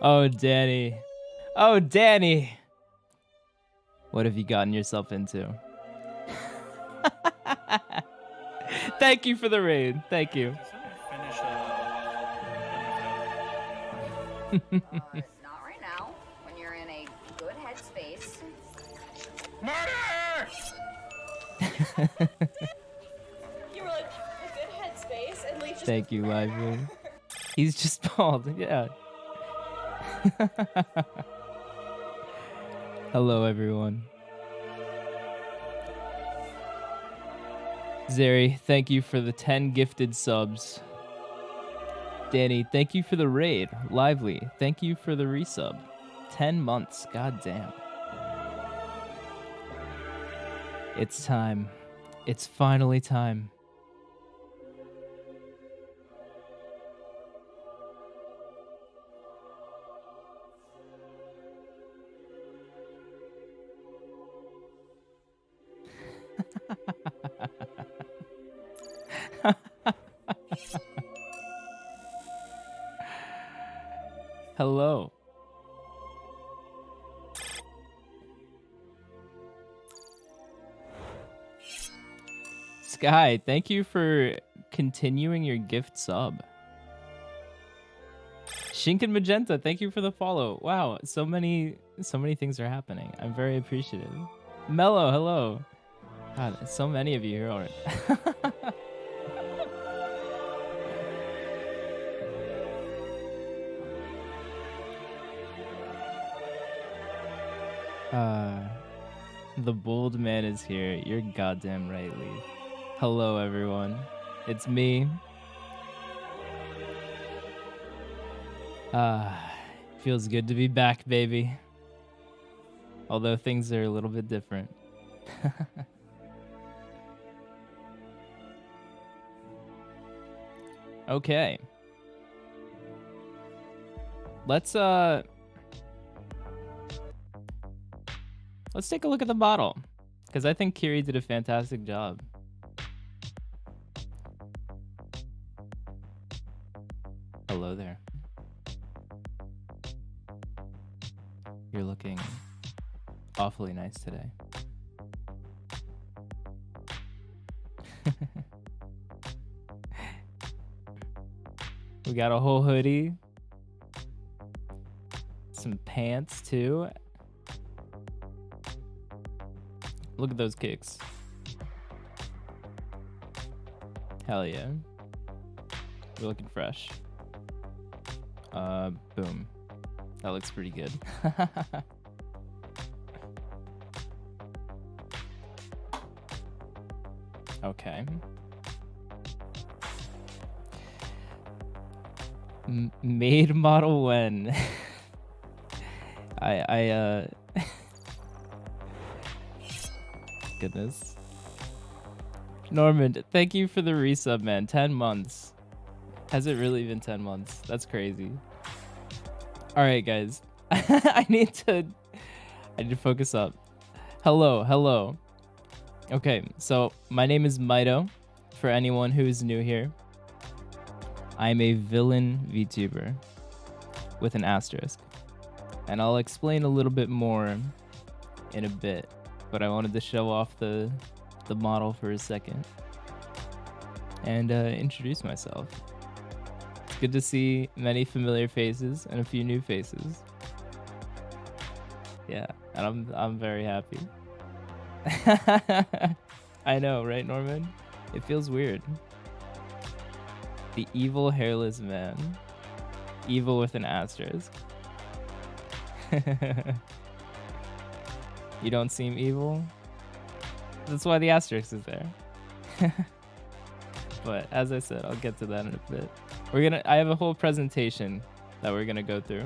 Oh, Danny. Oh, Danny. What have you gotten yourself into? Thank you for the raid. Thank you. Not right now. When you're in a good headspace. Murder! You were like, a good headspace, and Lee just. Thank you, Lively. He's just bald. Yeah. Hello, everyone. Zeri, thank you for the 10 gifted subs. Danny, thank you for the raid. Lively, thank you for the resub. 10 months, god damn. It's time. It's finally time. Hello. Sky, thank you for continuing your gift sub. Shinken Magenta, thank you for the follow. Wow, so many things are happening. I'm very appreciative. Mello, hello. God, so many of you here already. The bold man is here. You're goddamn right, Lee. Hello, everyone. It's me. Feels good to be back, baby. Although things are a little bit different. Okay. Let's take a look at the bottle, because I think Kiri did a fantastic job. Hello there. You're looking awfully nice today. We got a whole hoodie. Some pants too. Look at those kicks. Hell yeah. We're looking fresh. Boom. That looks pretty good. Okay. Made model when? Goodness. Norman, thank you for the resub, man. 10 months. Has it really been 10 months? That's crazy. All right, guys. I need to focus up. Hello. Okay, so my name is Mito. For anyone who is new here, I'm a Villain VTuber with an asterisk. And I'll explain a little bit more in a bit, but I wanted to show off the model for a second and introduce myself. It's good to see many familiar faces and a few new faces. Yeah, and I'm very happy. I know, right, Norman? It feels weird. The evil hairless man. Evil with an asterisk. You don't seem evil? That's why the asterisk is there. But as I said, I'll get to that in a bit. I have a whole presentation that we're gonna go through.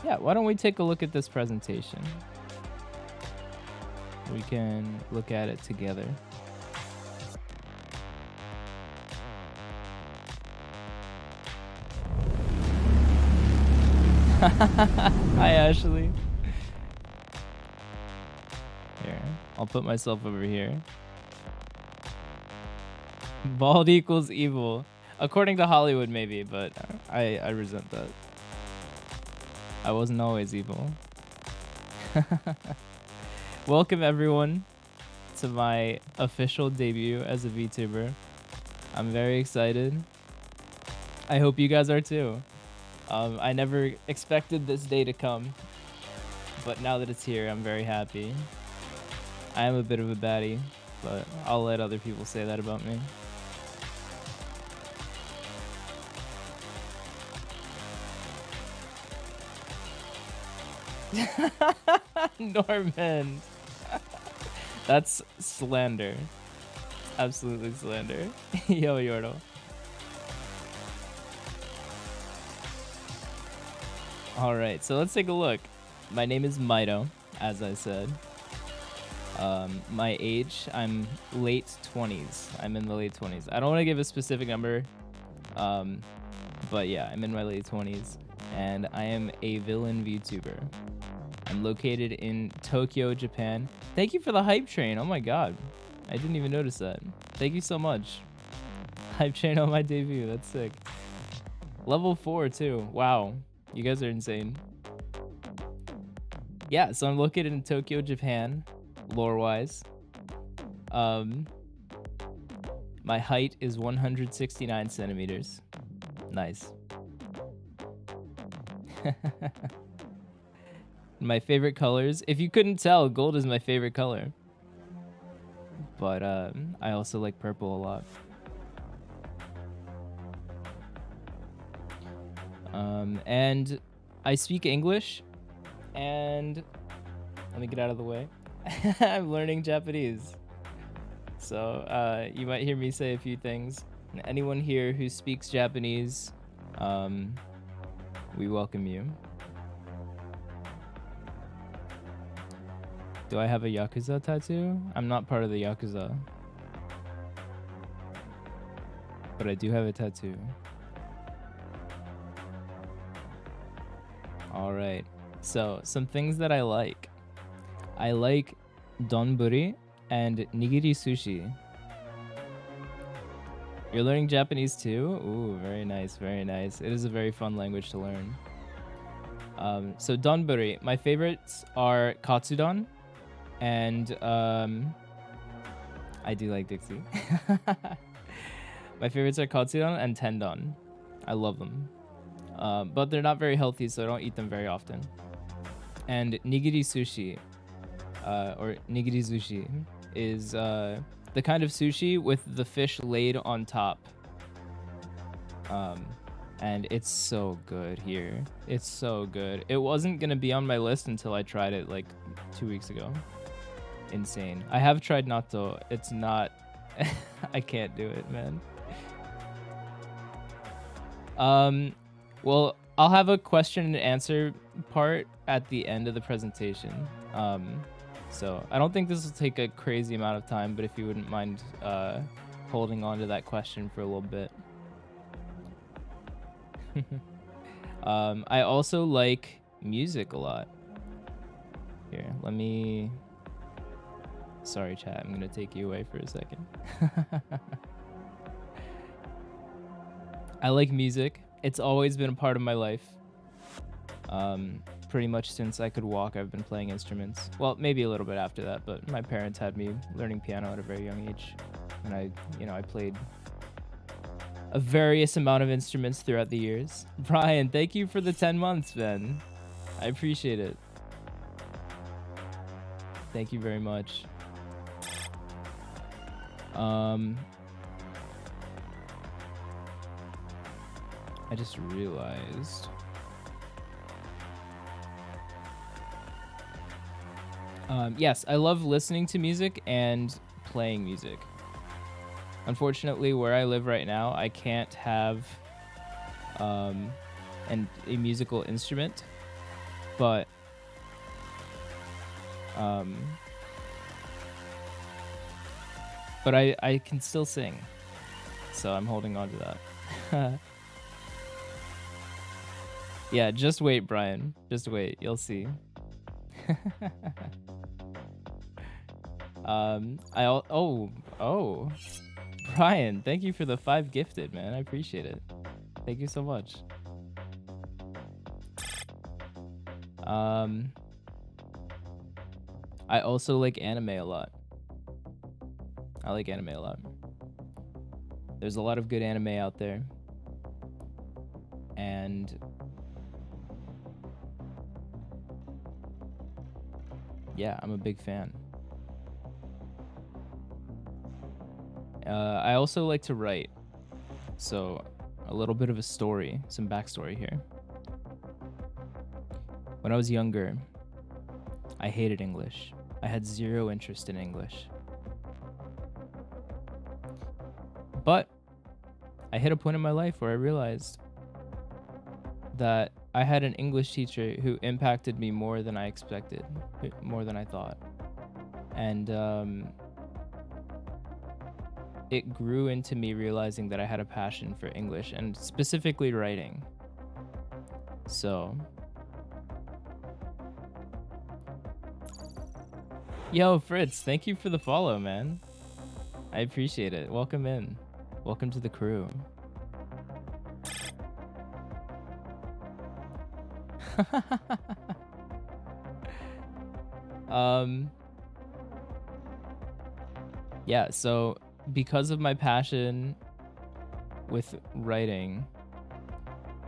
yeah, why don't we take a look at this presentation? We can look at it together. Hi, Ashley. Here, I'll put myself over here. Bald equals evil. According to Hollywood, maybe, but I resent that. I wasn't always evil. Welcome, everyone, to my official debut as a VTuber. I'm very excited. I hope you guys are too. I never expected this day to come, but now that it's here, I'm very happy. I am a bit of a baddie, but I'll let other people say that about me. Norman. That's slander. Absolutely slander. Yo, Yordle. All right, so let's take a look. My name is Mito, as I said. My age, I'm late 20s. I'm in the late 20s. I don't want to give a specific number, but yeah, I'm in my late 20s, and I am a Villain VTuber. I'm located in Tokyo, Japan. Thank you for the hype train. Oh my god, I didn't even notice that. Thank you so much. Hype train on my debut. That's sick. Level 4 too. Wow, you guys are insane. Yeah, so I'm located in Tokyo, Japan, lore-wise. My height is 169 centimeters. Nice. My favorite colors, if you couldn't tell, gold is my favorite color. But I also like purple a lot. And I speak English, and let me get out of the way. I'm learning Japanese. So you might hear me say a few things. And anyone here who speaks Japanese, we welcome you. Do I have a Yakuza tattoo? I'm not part of the Yakuza. But I do have a tattoo. Alright. So, some things that I like. I like donburi and nigiri sushi. You're learning Japanese too? Ooh, very nice, very nice. It is a very fun language to learn. So donburi, my favorites are katsudon, and I do like Dixie. My favorites are katsudon and tendon. I love them. But they're not very healthy, so I don't eat them very often. And nigiri sushi, or nigiri sushi, is the kind of sushi with the fish laid on top. And it's so good here. It's so good. It wasn't gonna be on my list until I tried it like 2 weeks ago. Insane. I have tried natto. It's not... I can't do it, man. Well, I'll have a question and answer part at the end of the presentation. So I don't think this will take a crazy amount of time, but if you wouldn't mind holding on to that question for a little bit. I also like music a lot. Here, let me... Sorry, chat. I'm gonna take you away for a second. I like music. It's always been a part of my life. Pretty much since I could walk, I've been playing instruments. Well, maybe a little bit after that, but my parents had me learning piano at a very young age. And I played a various amount of instruments throughout the years. Brian, thank you for the 10 months, man. I appreciate it. Thank you very much. I just realized. Yes, I love listening to music and playing music. Unfortunately, where I live right now, I can't have a musical instrument. but I can still sing, so I'm holding on to that. Yeah, just wait, Brian. Just wait. You'll see. Oh, Brian, thank you for the 5 gifted, man. I appreciate it. Thank you so much. I also like anime a lot. I like anime a lot. There's a lot of good anime out there. And yeah, I'm a big fan. I also like to write. So a little bit of a story, some backstory here. When I was younger, I hated English. I had 0 interest in English. But I hit a point in my life where I realized that I had an English teacher who impacted me more than I expected, more than I thought. And it grew into me realizing that I had a passion for English and specifically writing. So, yo, Fritz, thank you for the follow, man. I appreciate it. Welcome in. Welcome to the crew. Yeah, so because of my passion with writing,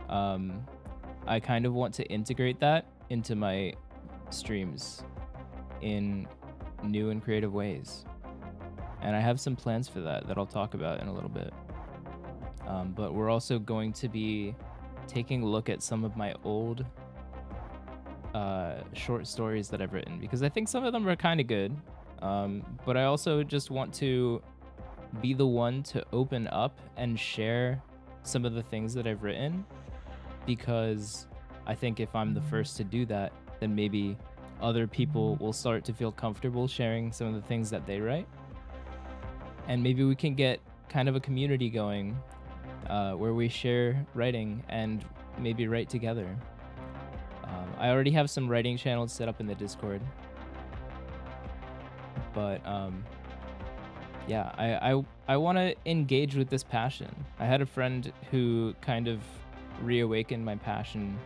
I kind of want to integrate that into my streams in new and creative ways. And I have some plans for that I'll talk about in a little bit. But we're also going to be taking a look at some of my old short stories that I've written, because I think some of them are kind of good. But I also just want to be the one to open up and share some of the things that I've written, because I think if I'm the first to do that, then maybe other people will start to feel comfortable sharing some of the things that they write. And maybe we can get kind of a community going where we share writing and maybe write together. I already have some writing channels set up in the Discord. But yeah, I want to engage with this passion. I had a friend who kind of reawakened my passion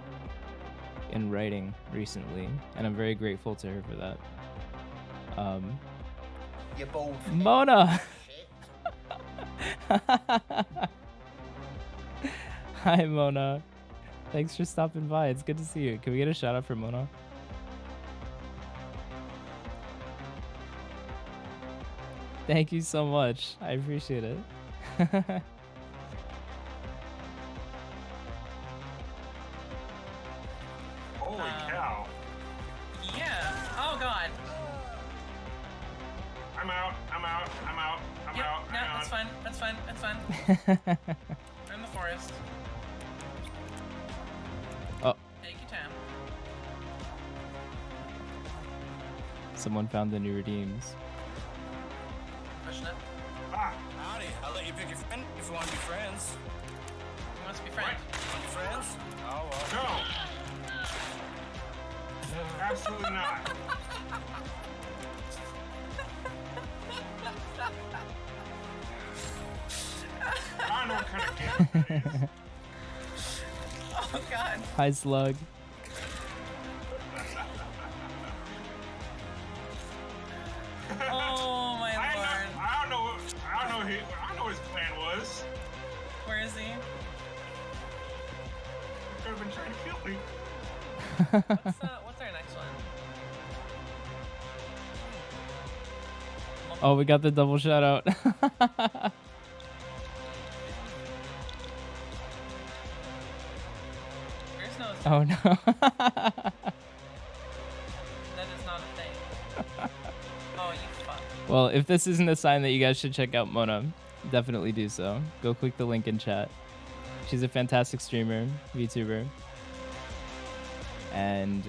in writing recently, and I'm very grateful to her for that. You bold Mona! Hi, Mona. Thanks for stopping by. It's good to see you. Can we get a shout out for Mona? Thank you so much. I appreciate it. Holy cow. Yeah. Oh god. I'm out. Yep. out. No, Hang on. that's fine. We're in the forest. Oh, Take your time. someone found the new redeems. Pushing it. Ah, Howdy, I'll let you pick your friend if you want to be friends. Who wants to be friends? Want to be friends? Oh, well. no. Absolutely not. I don't know what kind of gift that is. Oh god. Hi, Slug. Oh my lord. I don't know what his plan was. Where is he? He could have been trying to kill me. What's our next one? Oh, we got the double shout out. There's no Oh no. That is not a thing. Oh, you fuck. Well, if this isn't a sign that you guys should check out Mona, definitely do so. Go click the link in chat. She's a fantastic streamer, VTuber. And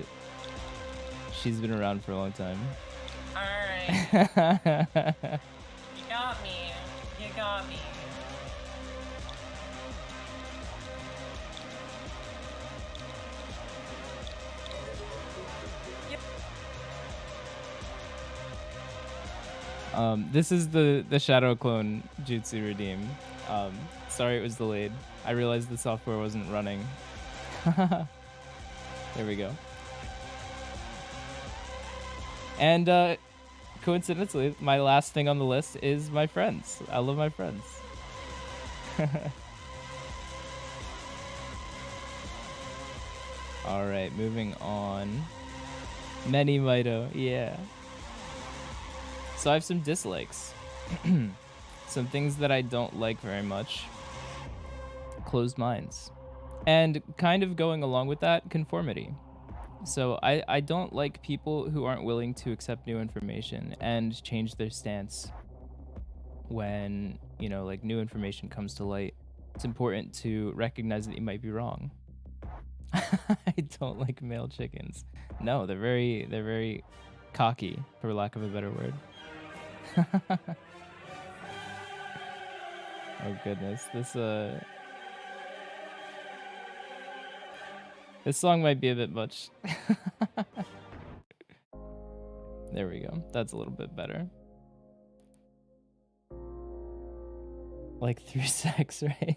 She's been around for a long time. Alright. You got me. You got me. This is the shadow clone jutsu redeem. Sorry it was delayed. I realized the software wasn't running. There we go. And coincidentally, my last thing on the list is my friends. I love my friends. All right, moving on. Many Mito, yeah. So I have some dislikes. Some things that I don't like very much. Closed minds. And kind of going along with that, conformity. So I don't like people who aren't willing to accept new information and change their stance when, you know, like new information comes to light. It's important to recognize that you might be wrong. I don't like male chickens. No, they're very cocky, for lack of a better word. Oh goodness, this song might be a bit much. There we go. That's a little bit better. Like through sex, right?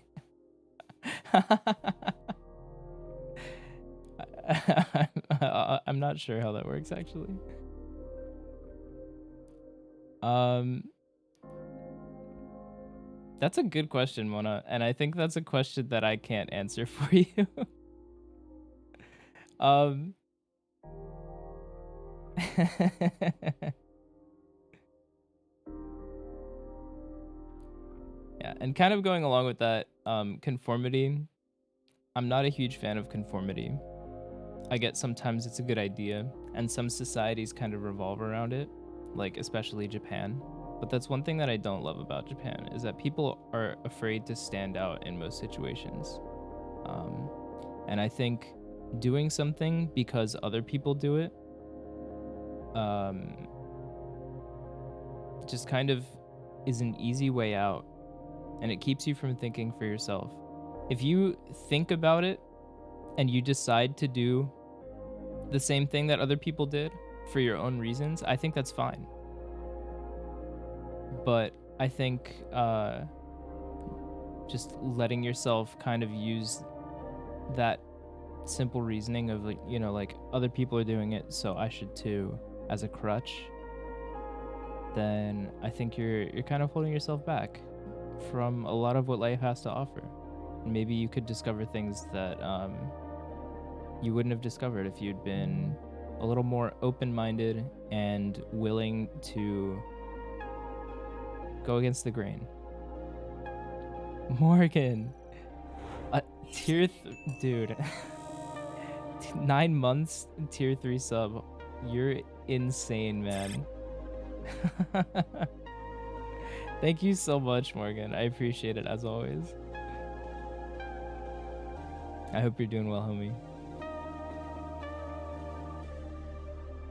I'm not sure how that works actually. That's a good question, Mona, and I think that's a question that I can't answer for you. Yeah, and kind of going along with that, conformity. I'm not a huge fan of conformity. I get sometimes it's a good idea, and some societies kind of revolve around it, like especially Japan. But that's one thing that I don't love about Japan, is that people are afraid to stand out in most situations. And I think doing something because other people do it just kind of is an easy way out, and it keeps you from thinking for yourself. If you think about it and you decide to do the same thing that other people did for your own reasons, I think that's fine. But I think just letting yourself kind of use that simple reasoning of, like, you know, like other people are doing it, so I should too, as a crutch, then I think you're kind of holding yourself back from a lot of what life has to offer. Maybe you could discover things that you wouldn't have discovered if you'd been a little more open-minded and willing to go against the grain. Morgan, dude, 9 months, tier 3 sub. You're insane, man. Thank you so much, Morgan. I appreciate it as always. I hope you're doing well, homie.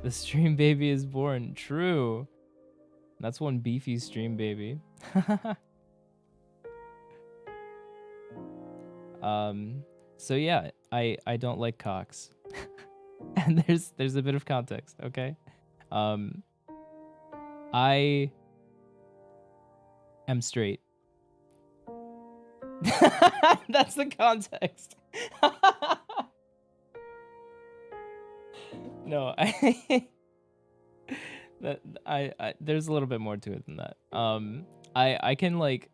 The stream baby is born. True. That's one beefy stream baby. So yeah, I don't like cocks. And there's a bit of context, okay? I am straight. That's the context. No, I there's a little bit more to it than that. I can like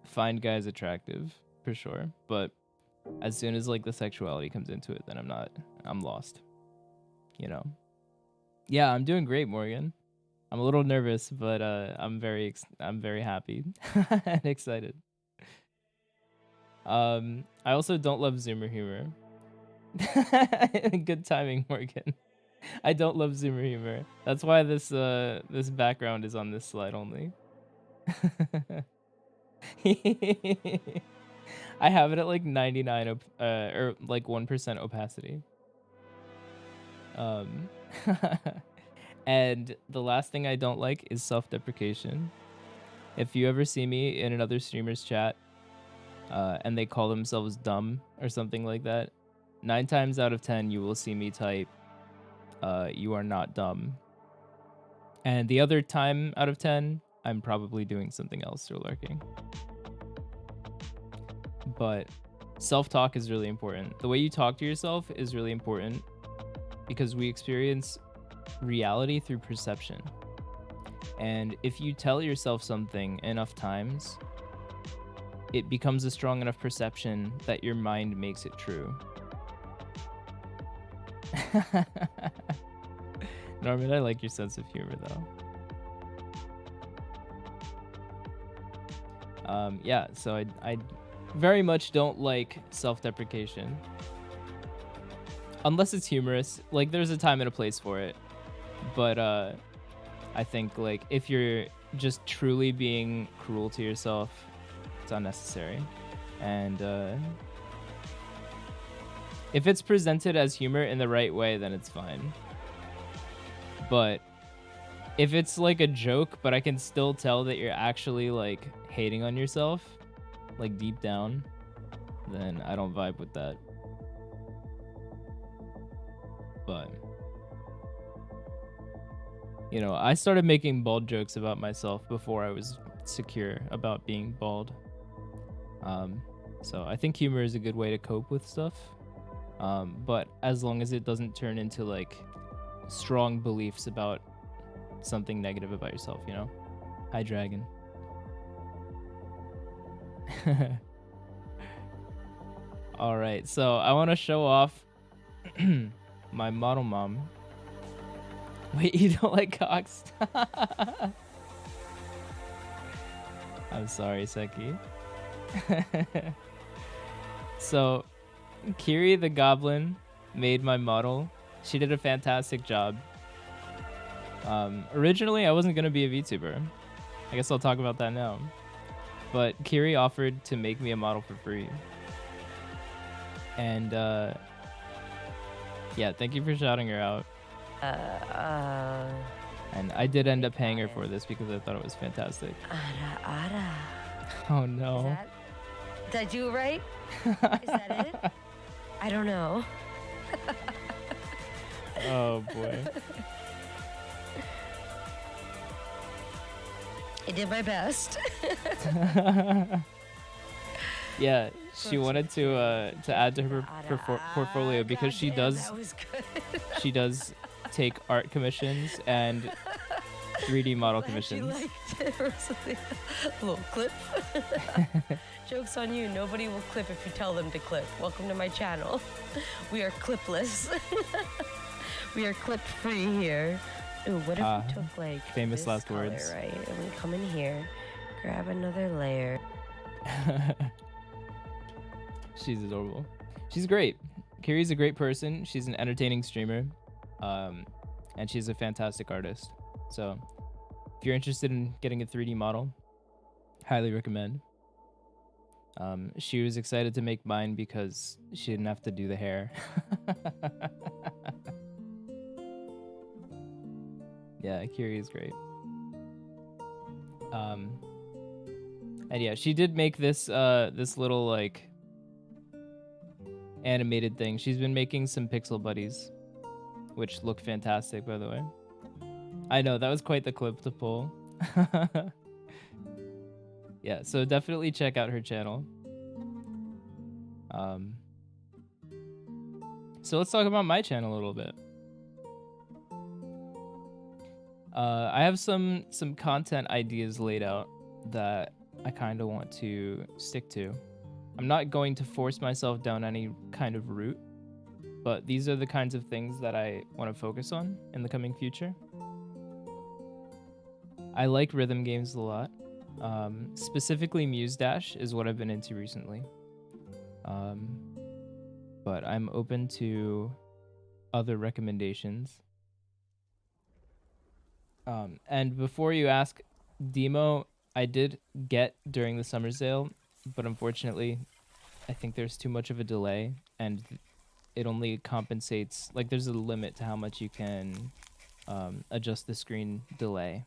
find guys attractive for sure, but as soon as like the sexuality comes into it, then I'm lost. You know. Yeah, I'm doing great, Morgan. I'm a little nervous, but I'm very happy and excited. I also don't love Zoomer humor. Good timing, Morgan. I don't love Zoomer humor. That's why this this background is on this slide only. I have it at like 99 or like 1% opacity. Um, and the last thing I don't like is self-deprecation. If you ever see me in another streamer's chat, and they call themselves dumb or something like that, 9 times out of 10 you will see me type, "You are not dumb." And the other time out of 10, I'm probably doing something else or lurking. But self-talk is really important. The way you talk to yourself is really important because we experience reality through perception. And if you tell yourself something enough times, it becomes a strong enough perception that your mind makes it true. Norman, I like your sense of humor though. Yeah, so I very much don't like self-deprecation. Unless it's humorous. Like, there's a time and a place for it. But I think, like, if you're just truly being cruel to yourself, it's unnecessary. And if it's presented as humor in the right way, then it's fine. But if it's like a joke, but I can still tell that you're actually like hating on yourself, like deep down, then I don't vibe with that. But you know, I started making bald jokes about myself before I was secure about being bald. So I think humor is a good way to cope with stuff. But as long as it doesn't turn into like strong beliefs about something negative about yourself, you know? Hi, Dragon. All right, so I want to show off my model mom. Wait, you don't like cocks? I'm sorry, Seki. So, Kiri the Goblin made my model. She did a fantastic job. Originally, I wasn't going to be a VTuber. I guess I'll talk about that now. But Kiri offered to make me a model for free. And, yeah, thank you for shouting her out. And I did end up paying her for this because I thought it was fantastic. Oh, no. Did I do it right? Is that it? I don't know. Oh, boy. I did my best. Yeah, she wanted to add to her portfolio because she does she does take art commissions and 3D model commissions. You liked it or something. A little clip. Joke's on you. Nobody will clip if you tell them to clip. Welcome to my channel. We are clipless. We are clip free here. Ooh, what if we took like famous this last color, words, right? And we come in here, grab another layer. She's adorable. She's great. Kiri's a great person. She's an entertaining streamer, and she's a fantastic artist. So, if you're interested in getting a 3D model, highly recommend. She was excited to make mine because she didn't have to do the hair. Yeah, Kiri is great. And yeah, she did make this this little like animated thing. She's been making some pixel buddies, which look fantastic, by the way. I know that was quite the clip to pull. Yeah, so definitely check out her channel. So let's talk about my channel a little bit. I have some content ideas laid out that I kind of want to stick to. I'm not going to force myself down any kind of route, but these are the kinds of things that I want to focus on in the coming future. I like rhythm games a lot. Specifically Muse Dash is what I've been into recently. But I'm open to other recommendations. And before you ask, Demo, I did get during the summer sale, but unfortunately, I think there's too much of a delay, and it only compensates, like there's a limit to how much you can adjust the screen delay.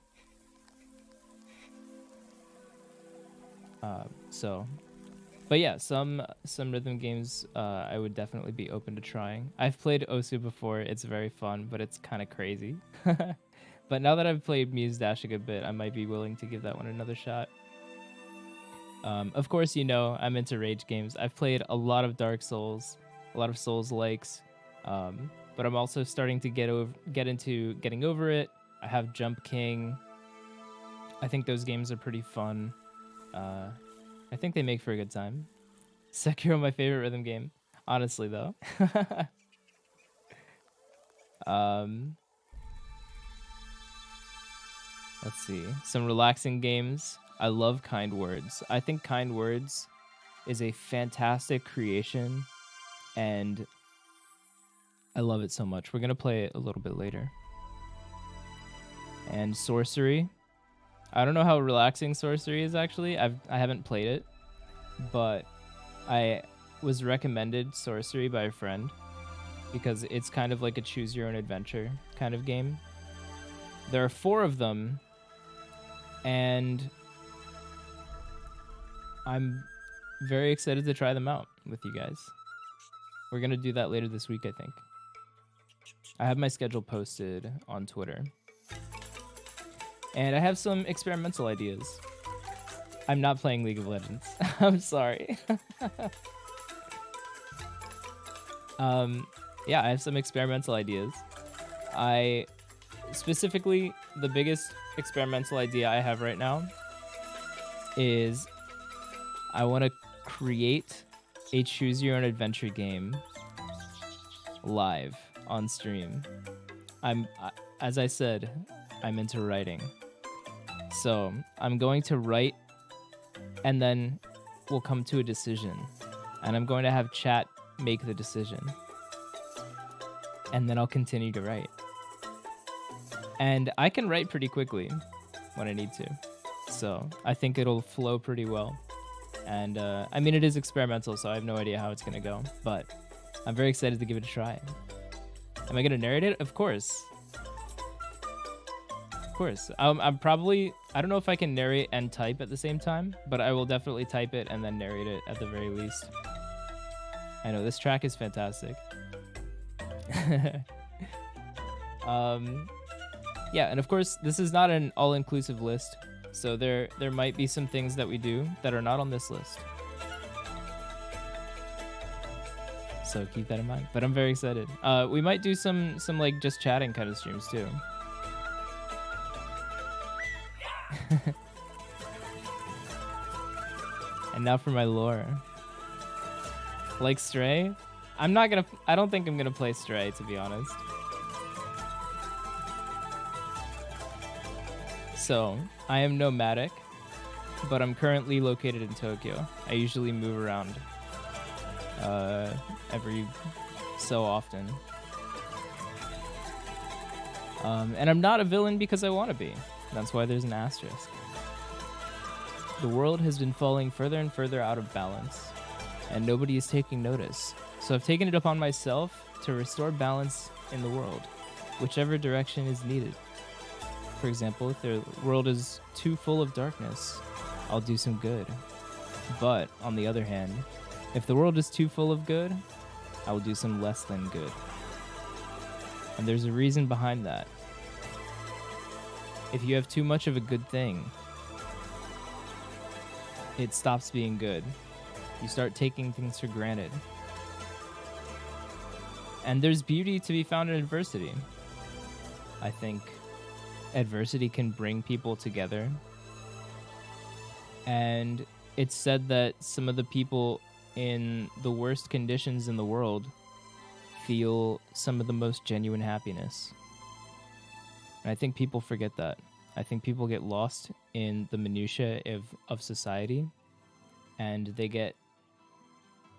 But yeah, some rhythm games I would definitely be open to trying. I've played Osu before. It's very fun, but it's kind of crazy. But now that I've played Muse Dashing a bit, I might be willing to give that one another shot. Of course, you know, I'm into rage games. I've played a lot of Dark Souls, a lot of Souls-likes, but I'm also starting to get into getting over it. I have Jump King. I think those games are pretty fun. I think they make for a good time. Sekiro, my favorite rhythm game. Honestly, though. Let's see. Some relaxing games. I love Kind Words. I think Kind Words is a fantastic creation, and I love it so much. We're going to play it a little bit later. And Sorcery. I don't know how relaxing Sorcery is, actually. I haven't played it, but I was recommended Sorcery by a friend because it's kind of like a choose your own adventure kind of game. There are 4 of them, and I'm very excited to try them out with you guys. We're going to do that later this week, I think. I have my schedule posted on Twitter. And I have some experimental ideas. I'm not playing League of Legends. I'm sorry. Yeah, I have some experimental ideas. Specifically, the biggest experimental idea I have right now is I want to create a choose your own adventure game live on stream. As I said, I'm into writing. So I'm going to write, and then we'll come to a decision. And I'm going to have chat make the decision. And then I'll continue to write. And I can write pretty quickly when I need to. So I think it'll flow pretty well. And I mean, it is experimental, so I have no idea how it's going to go. But I'm very excited to give it a try. Am I going to narrate it? Of course. Of course. I'm probably... I don't know if I can narrate and type at the same time, but I will definitely type it and then narrate it at the very least. I know, this track is fantastic. Yeah, and of course, this is not an all-inclusive list, so there might be some things that we do that are not on this list. So keep that in mind. But I'm very excited. We might do some like just chatting kind of streams too. And now for my lore. Like Stray? I don't think I'm gonna play Stray, to be honest. So, I am nomadic, but I'm currently located in Tokyo. I usually move around every so often. And I'm not a villain because I want to be. That's why there's an asterisk. The world has been falling further and further out of balance, and nobody is taking notice. So I've taken it upon myself to restore balance in the world, whichever direction is needed. For example, if the world is too full of darkness, I'll do some good. But, on the other hand, if the world is too full of good, I will do some less than good. And there's a reason behind that. If you have too much of a good thing, it stops being good. You start taking things for granted. And there's beauty to be found in adversity. I think adversity can bring people together. And it's said that some of the people in the worst conditions in the world feel some of the most genuine happiness. And I think people forget that. I think people get lost in the minutiae of society, and they get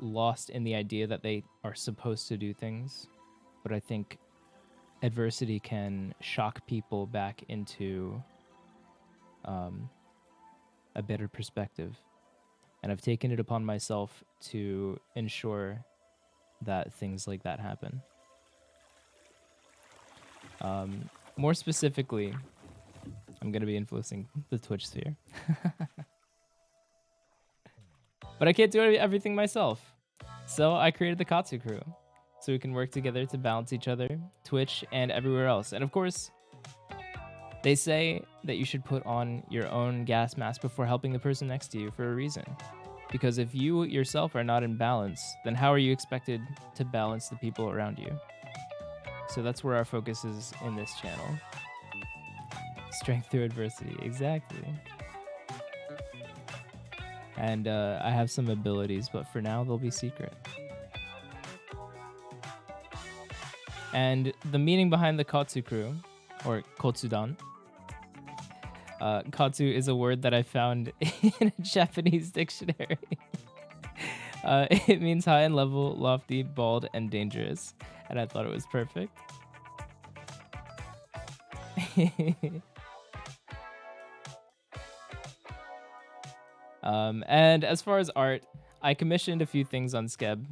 lost in the idea that they are supposed to do things. But I think adversity can shock people back into a better perspective. And I've taken it upon myself to ensure that things like that happen. More specifically, I'm going to be influencing the Twitch sphere. But I can't do everything myself. So I created the Katsu crew, so we can work together to balance each other, Twitch, and everywhere else. And of course, they say that you should put on your own gas mask before helping the person next to you for a reason. Because if you yourself are not in balance, then how are you expected to balance the people around you? So that's where our focus is in this channel. Strength through adversity, exactly. And I have some abilities, but for now they'll be secret. And the meaning behind the Katsu crew, or Kotsudan. Katsu is a word that I found in a Japanese dictionary. It means high in level, lofty, bald, and dangerous. And I thought it was perfect. And as far as art, I commissioned a few things on Skeb,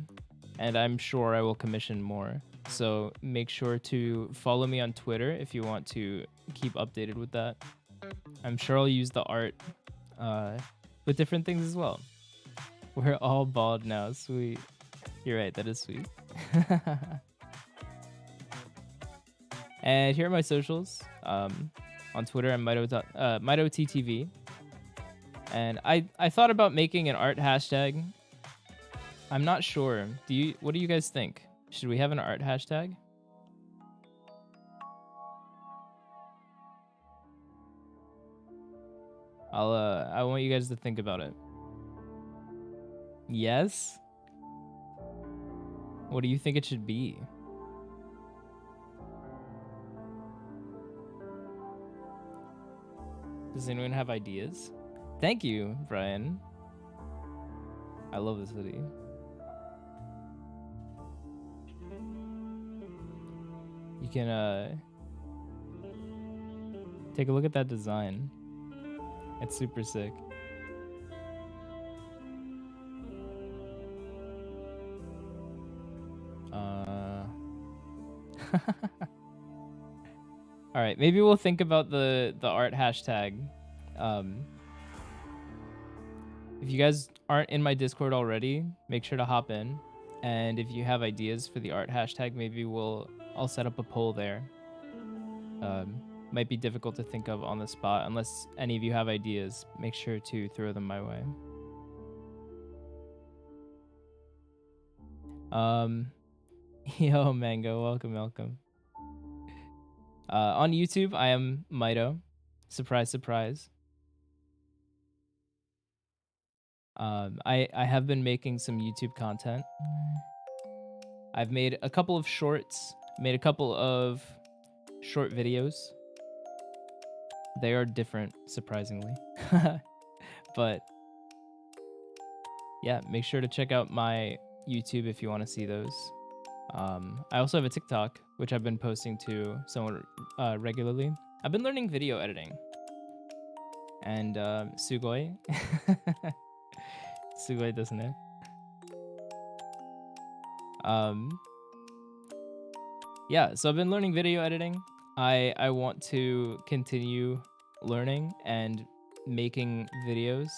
and I'm sure I will commission more. So make sure to follow me on Twitter if you want to keep updated with that. I'm sure I'll use the art with different things as well. We're all bald now. Sweet. You're right. That is sweet. And here are my socials. On Twitter, I'm MitoTTV. And I thought about making an art hashtag. I'm not sure. What do you guys think? Should we have an art hashtag? I want you guys to think about it. Yes? What do you think it should be? Does anyone have ideas? Thank you, Brian. I love this hoodie. You can take a look at that design. It's super sick. All right, maybe we'll think about the art hashtag. If you guys aren't in my Discord already, make sure to hop in. And if you have ideas for the art hashtag, maybe I'll set up a poll there. Might be difficult to think of on the spot. Unless any of you have ideas, make sure to throw them my way. Yo, Mango, welcome. On YouTube, I am Mito. Surprise, surprise. I have been making some YouTube content. I've made a couple of shorts, made a couple of short videos. They are different, surprisingly. But yeah, make sure to check out my YouTube if you want to see those. I also have a TikTok, which I've been posting to somewhat regularly. I've been learning video editing. And Sugoi. Sugoi doesn't it? Yeah, so I've been learning video editing. I want to continue learning and making videos.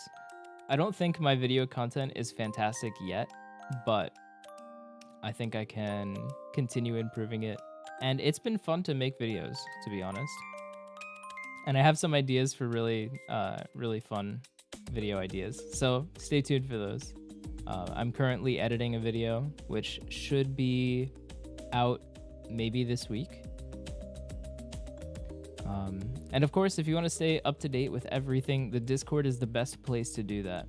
I don't think my video content is fantastic yet, but I think I can continue improving it. And it's been fun to make videos, to be honest. And I have some ideas for really fun video ideas. So stay tuned for those. I'm currently editing a video, which should be out maybe this week. And of course, if you want to stay up to date with everything, the Discord is the best place to do that.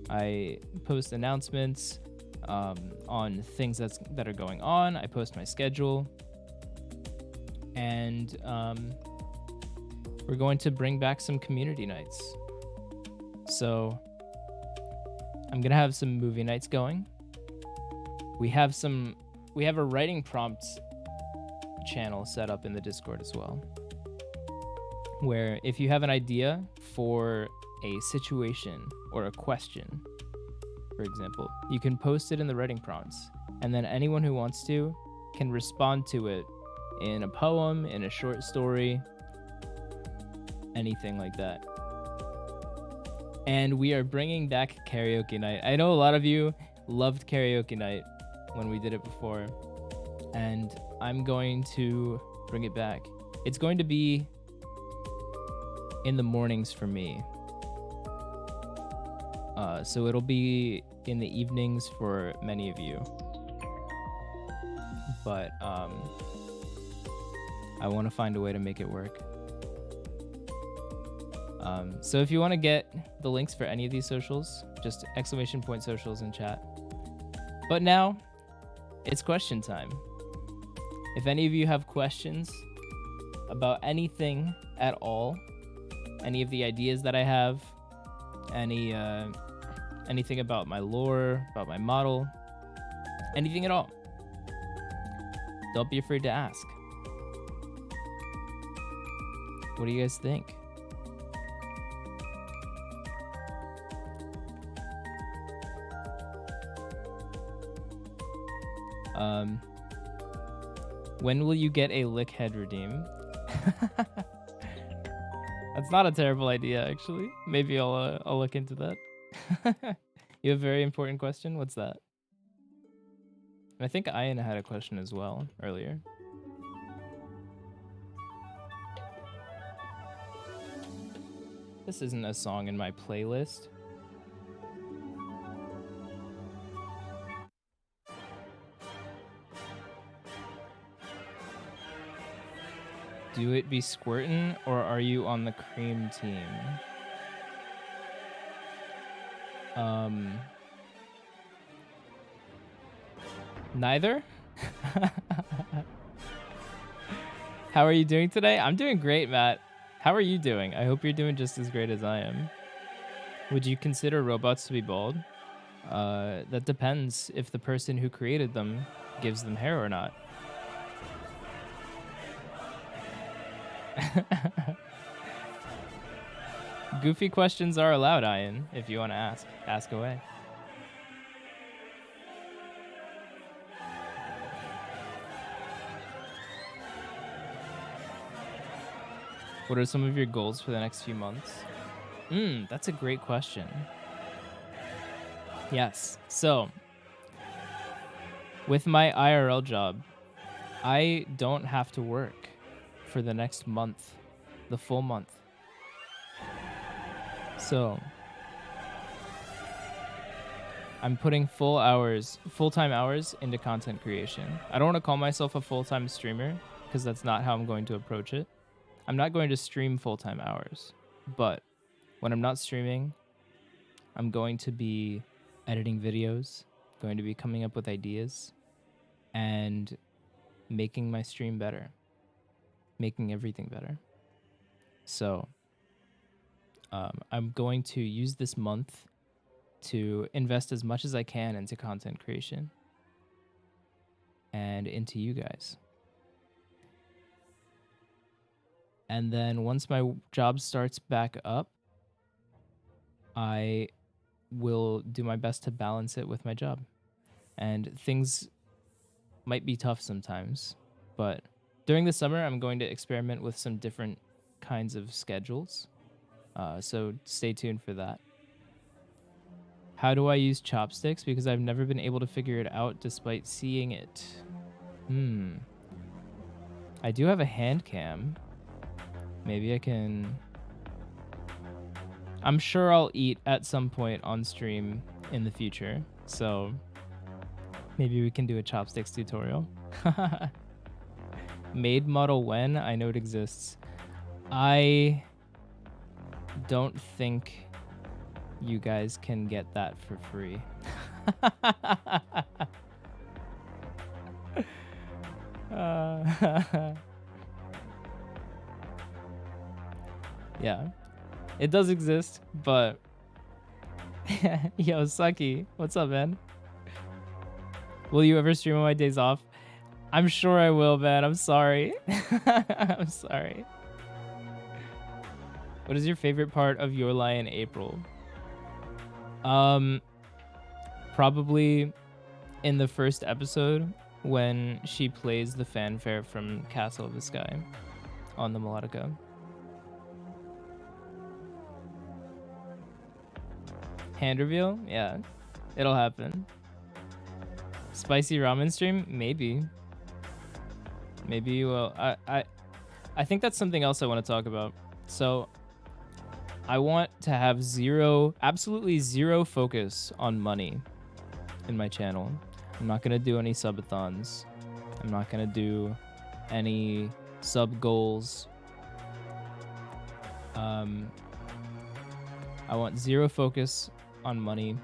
I post announcements on things that are going on. I post my schedule. And we're going to bring back some community nights. So I'm going to have some movie nights going. We have a writing prompts channel set up in the Discord as well, where if you have an idea for a situation or a question, for example, You can post it in the writing prompts, and then anyone who wants to can respond to it in a poem, in a short story, anything like that. And we are bringing back karaoke night. I know a lot of you loved karaoke night when we did it before, and I'm going to bring it back. It's going to be in the mornings for me. So it'll be in the evenings for many of you. But I want to find a way to make it work. So if you want to get the links for any of these socials, just !socials in chat. But now, it's question time. If any of you have questions about anything at all, any of the ideas that I have, anything about my lore, about my model, anything at all, don't be afraid to ask. What do you guys think? When will you get a lick head redeem? That's not a terrible idea, actually. Maybe I'll look into that. You have a very important question? What's that? I think Ian had a question as well earlier. This isn't a song in my playlist. Do it be squirtin', or are you on the cream team? Neither? How are you doing today? I'm doing great, Matt. How are you doing? I hope you're doing just as great as I am. Would you consider robots to be bald? That depends if the person who created them gives them hair or not. Goofy questions are allowed, Ian. If you want to ask away. What are some of your goals for the next few months? That's a great question. Yes. So, with my IRL job, I don't have to work for the next month, the full month. So, I'm putting full-time hours into content creation. I don't want to call myself a full-time streamer because that's not how I'm going to approach it. I'm not going to stream full-time hours, but when I'm not streaming, I'm going to be editing videos, going to be coming up with ideas, and making my stream better, making everything better. So I'm going to use this month to invest as much as I can into content creation and into you guys. And then once my job starts back up, I will do my best to balance it with my job. And things might be tough sometimes, but during the summer, I'm going to experiment with some different kinds of schedules. So stay tuned for that. How do I use chopsticks? Because I've never been able to figure it out despite seeing it. I do have a hand cam. Maybe I can... I'm sure I'll eat at some point on stream in the future. So maybe we can do a chopsticks tutorial. Made model when? I know it exists. I don't think you guys can get that for free. Yeah, it does exist, but yo, Sucky, what's up, man? Will you ever stream on my days off? I'm sure I will, man. I'm sorry. I'm sorry. What is your favorite part of Your Lie in April? probably in the first episode when she plays the fanfare from Castle of the Sky on the melodica. Hand reveal? Yeah, it'll happen. Spicy ramen stream? Maybe. Maybe you will. I think that's something else I want to talk about. So I want to have absolutely zero focus on money in my channel. I'm not going to do any subathons. I'm not going to do any sub goals. I want zero focus on money.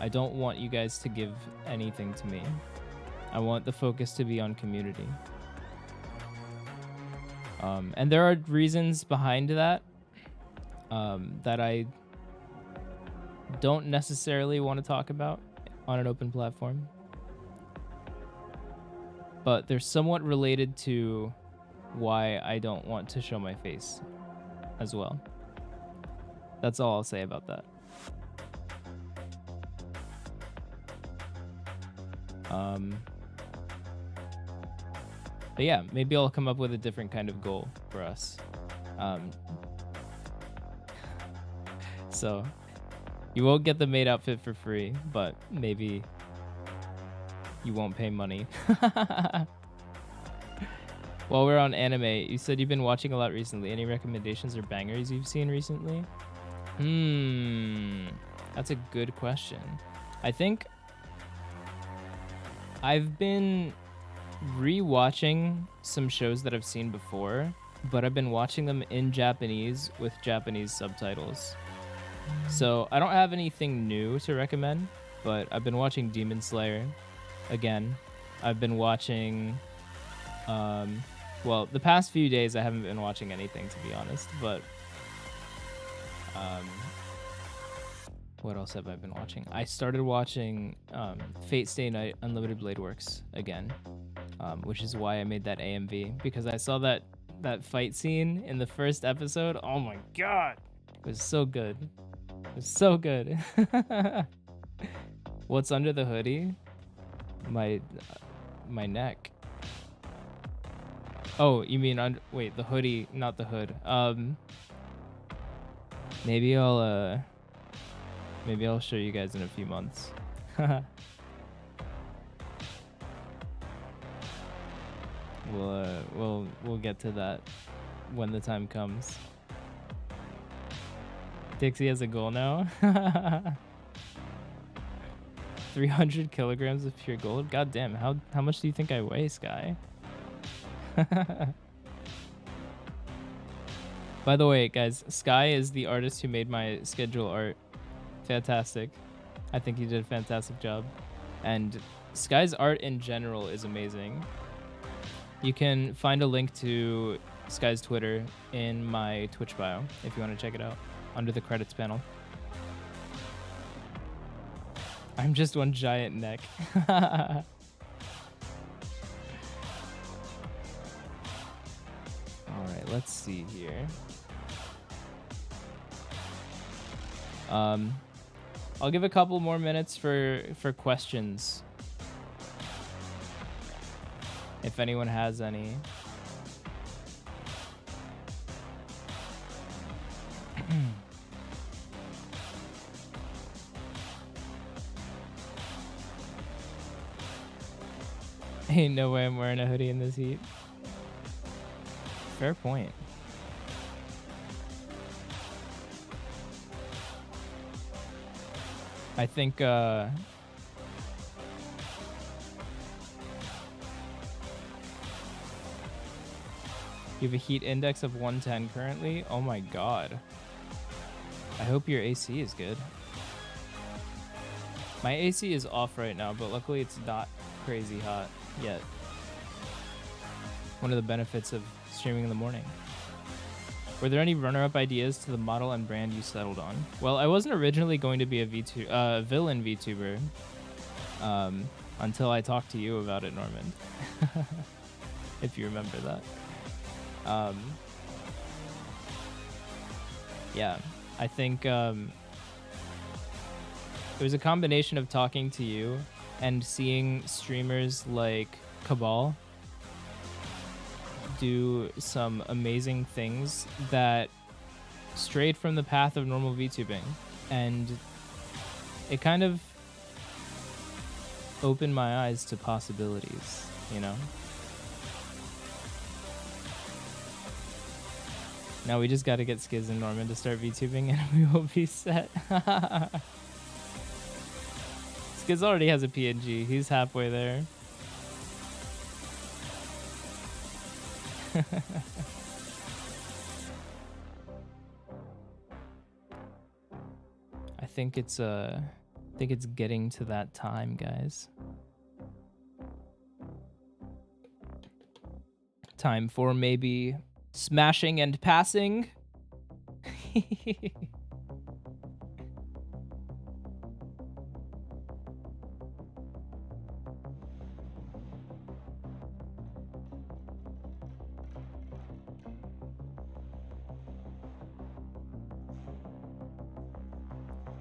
I don't want you guys to give anything to me. I want the focus to be on community. And there are reasons behind that that I don't necessarily want to talk about on an open platform. But they're somewhat related to why I don't want to show my face as well. That's all I'll say about that. But yeah, maybe I'll come up with a different kind of goal for us. So you won't get the maid outfit for free, but maybe you won't pay money. While we're on anime, you said you've been watching a lot recently. Any recommendations or bangers you've seen recently? That's a good question. I think I've been rewatching some shows that I've seen before, but I've been watching them in Japanese with Japanese subtitles. So I don't have anything new to recommend, but I've been watching Demon Slayer again. I've been watching, well, the past few days I haven't been watching anything, to be honest, but what else have I been watching? I started watching Fate Stay Night Unlimited Blade Works again, which is why I made that AMV, because I saw that fight scene in the first episode. Oh my god, it was so good. It was so good. What's under the hoodie? My neck. Oh, you mean wait, the hoodie, not the hood. Maybe I'll show you guys in a few months. We'll get to that when the time comes. Dixie has a goal now. 300 kilograms of pure gold. God damn, how much do you think I weigh, Sky? By the way, guys, Sky is the artist who made my schedule art. Fantastic. I think he did a fantastic job. And Sky's art in general is amazing. You can find a link to Sky's Twitter in my Twitch bio if you want to check it out under the credits panel. I'm just one giant neck. All right, let's see here. I'll give a couple more minutes for questions, if anyone has any. Ain't no way I'm wearing a hoodie in this heat. Fair point. I think you have a heat index of 110 currently. Oh my god. I hope your AC is good. My AC is off right now, but luckily it's not crazy hot yet. One of the benefits of streaming in the morning. Were there any runner-up ideas to the model and brand you settled on? Well, I wasn't originally going to be a Villain VTuber until I talked to you about it, Norman. If you remember that. Yeah, I think it was a combination of talking to you and seeing streamers like Cabal do some amazing things that strayed from the path of normal VTubing, and it kind of opened my eyes to possibilities, you know? Now we just gotta get Skiz and Norman to start VTubing and we will be set. Skiz already has a PNG, he's halfway there. I think it's getting to that time, guys. Time for maybe smashing and passing.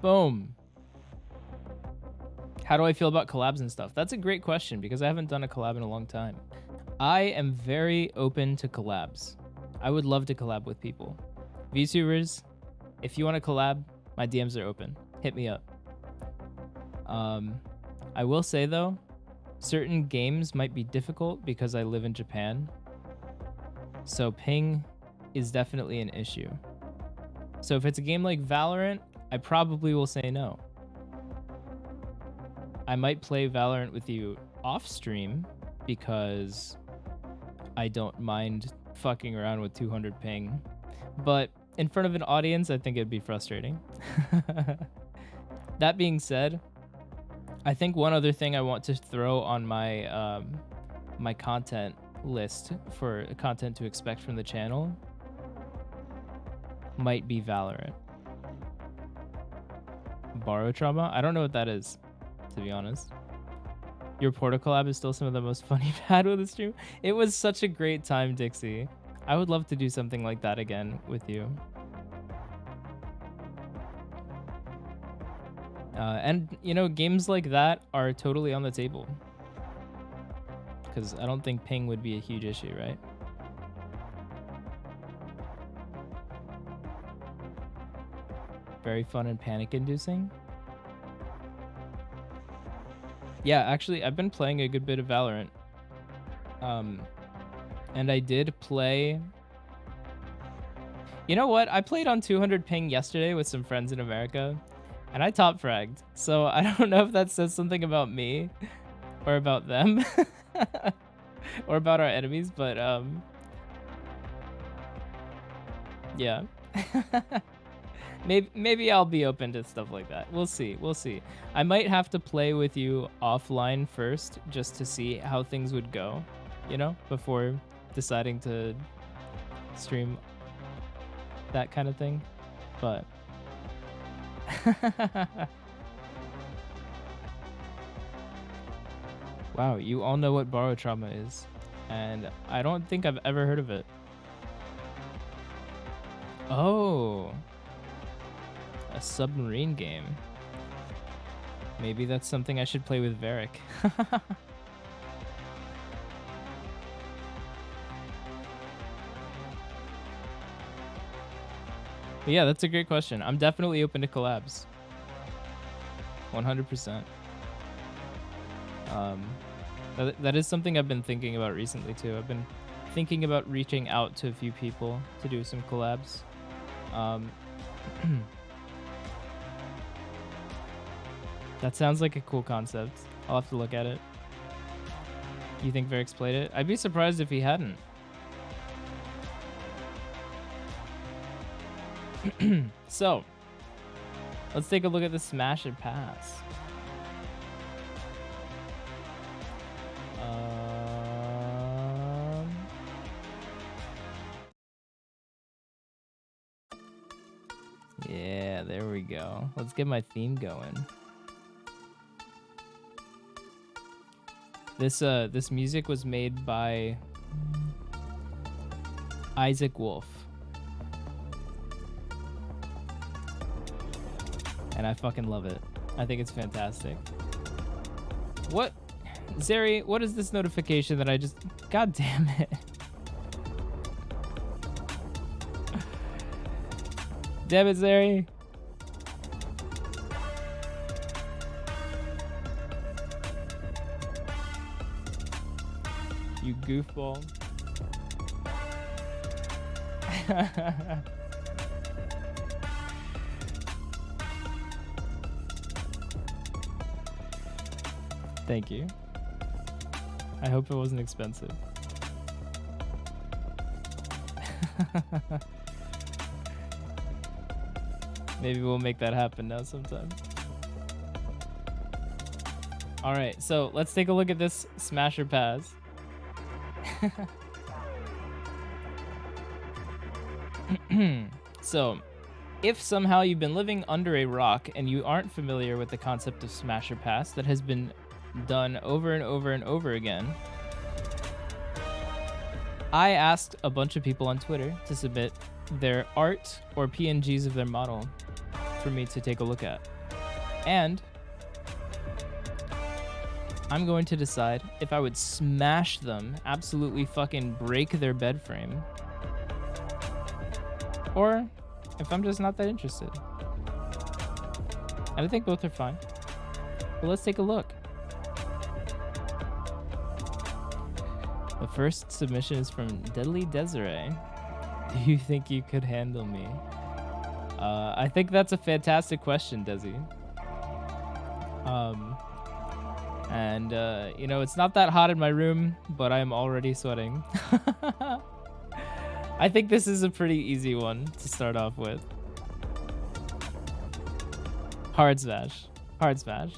Boom. How do I feel about collabs and stuff? That's a great question because I haven't done a collab in a long time. I am very open to collabs. I would love to collab with people. VTubers, if you want to collab, my DMs are open. Hit me up. I will say though, certain games might be difficult because I live in Japan. So ping is definitely an issue. So if it's a game like Valorant, I probably will say no. I might play Valorant with you off stream because I don't mind fucking around with 200 ping. But in front of an audience, I think it'd be frustrating. That being said, I think one other thing I want to throw on my my content list for content to expect from the channel might be Valorant. Borrow trauma? I don't know what that is, to be honest. Your Portal collab is still some of the most fun you've had with the stream. It was such a great time, Dixie. I would love to do something like that again with you. And, you know, games like that are totally on the table. Because I don't think ping would be a huge issue, right? Very fun and panic-inducing. Yeah, actually, I've been playing a good bit of Valorant. And I did play... You know what? I played on 200 ping yesterday with some friends in America, and I top fragged. So I don't know if that says something about me or about them or about our enemies, but yeah. Maybe I'll be open to stuff like that. We'll see. We'll see. I might have to play with you offline first just to see how things would go, you know, before deciding to stream that kind of thing. But wow, you all know what borrow trauma is, and I don't think I've ever heard of it. Oh, a submarine game. Maybe that's something I should play with Varric. But yeah, that's a great question. I'm definitely open to collabs. 100%. That is something I've been thinking about recently too. I've been thinking about reaching out to a few people to do some collabs. That sounds like a cool concept. I'll have to look at it. You think Varric's played it? I'd be surprised if he hadn't. So, let's take a look at the smash and pass. Yeah, there we go. Let's get my theme going. This music was made by Isaac Wolf. And I fucking love it. I think it's fantastic. What? Zeri, what is this notification that I just... God damn it. Damn it, Zeri. You goofball. Thank you. I hope it wasn't expensive. Maybe we'll make that happen now sometime. All right, so let's take a look at this Smasher Pass. So, if somehow you've been living under a rock and you aren't familiar with the concept of Smasher Pass that has been done over and over and over again, I asked a bunch of people on Twitter to submit their art or PNGs of their model for me to take a look at. And I'm going to decide if I would smash them, absolutely fucking break their bed frame, or if I'm just not that interested. And I think both are fine. But let's take a look. The first submission is from Deadly Desiree. Do you think you could handle me? I think that's a fantastic question, Desi. You know, it's not that hot in my room, but I'm already sweating. I think this is a pretty easy one to start off with. Hard smash. Hard smash.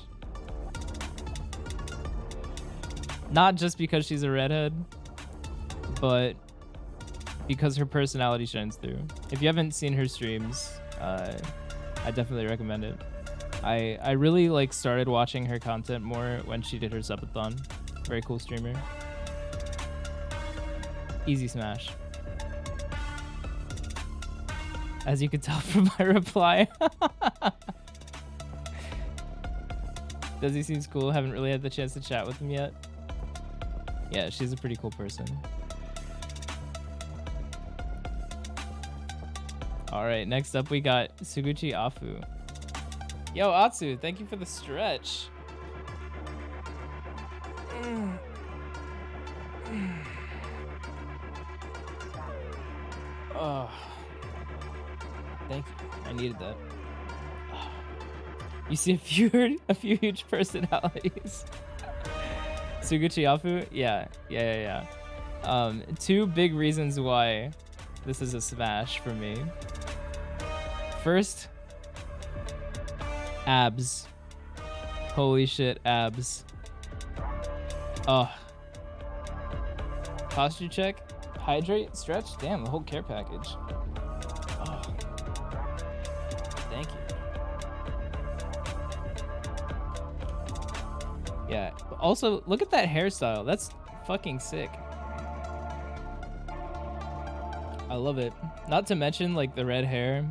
Not just because she's a redhead, but because her personality shines through. If you haven't seen her streams, I definitely recommend it. I really like started watching her content more when she did her subathon. Very cool streamer. Easy smash. As you could tell from my reply. Does he seems cool? Haven't really had the chance to chat with him yet. Yeah, she's a pretty cool person. All right, next up we got Suguchi Afu. Yo, Atsu, thank you for the stretch. Oh, thank you. I needed that. You see a few huge personalities. Suguchi Afu? Yeah. Two big reasons why this is a smash for me. First, abs. Holy shit, abs. Oh. Posture check, hydrate, stretch. Damn, the whole care package. Oh. Thank you. Yeah. Also, look at that hairstyle. That's fucking sick. I love it. Not to mention, like, the red hair.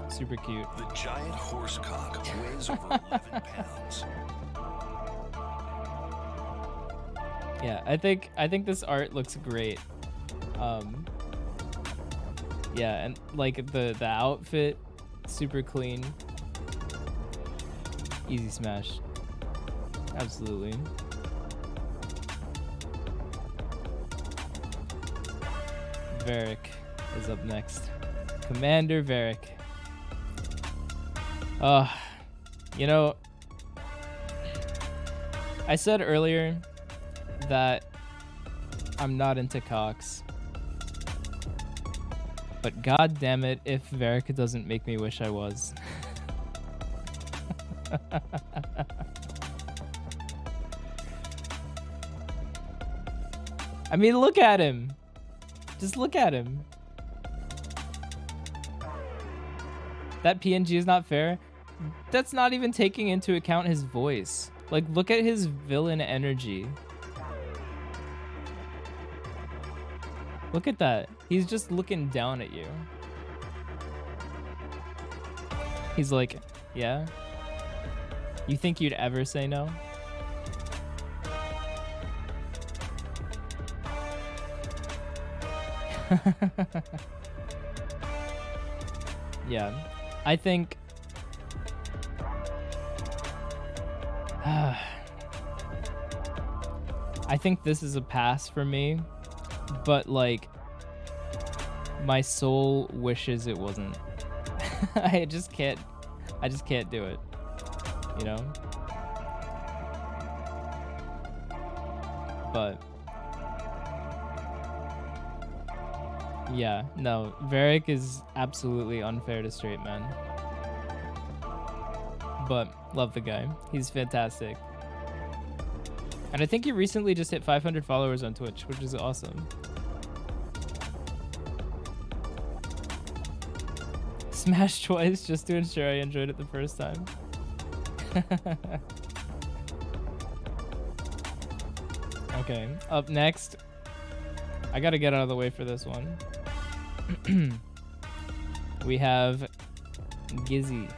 Super cute. The giant horse cock weighs over 11 pounds. Yeah, I think this art looks great. Yeah, and like the outfit, super clean. Easy smash. Absolutely. Varric is up next. Commander Varric. You know, I said earlier that I'm not into cocks, but god damn it if Varric doesn't make me wish I was. I mean, look at him. Just look at him. That PNG is not fair. That's not even taking into account his voice. Like, look at his villain energy. Look at that. He's just looking down at you. He's like, yeah, You think you'd ever say no? Yeah, I think I think this is a pass for me, but like my soul wishes it wasn't. I just can't do it, you know? But yeah, no, Varric is absolutely unfair to straight men. But love the guy. He's fantastic. And I think he recently just hit 500 followers on Twitch, which is awesome. Smash twice just to ensure I enjoyed it the first time. Okay, up next. I gotta get out of the way for this one. We have Gizzy.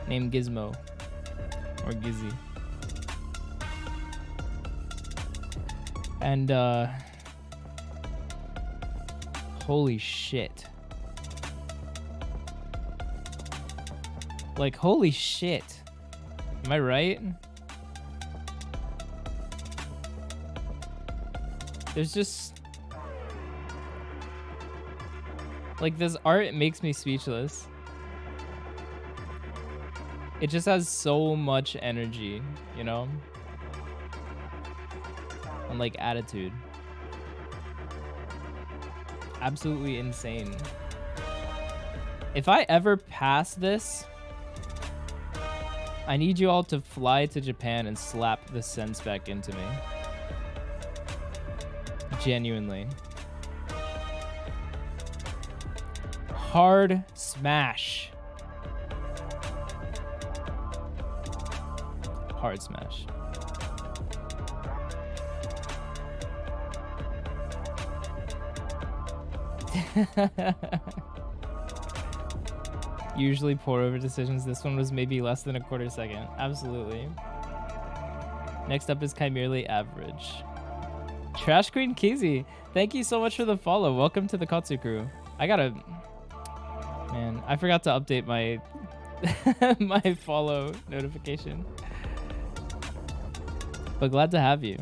Named Gizmo. Or Gizzy. And, holy shit. Like, holy shit. Am I right? There's just... like, this art makes me speechless. It just has so much energy, you know? And, like, attitude. Absolutely insane. If I ever pass this, I need you all to fly to Japan and slap the sense back into me. Genuinely. Hard smash. Hard smash. Usually pour over decisions. This one was maybe less than a quarter second. Absolutely. Next up is Chimerly Average. Trash Queen Kizzy, thank you so much for the follow. Welcome to the Katsu crew. I gotta... man, I forgot to update my my follow notification. But glad to have you.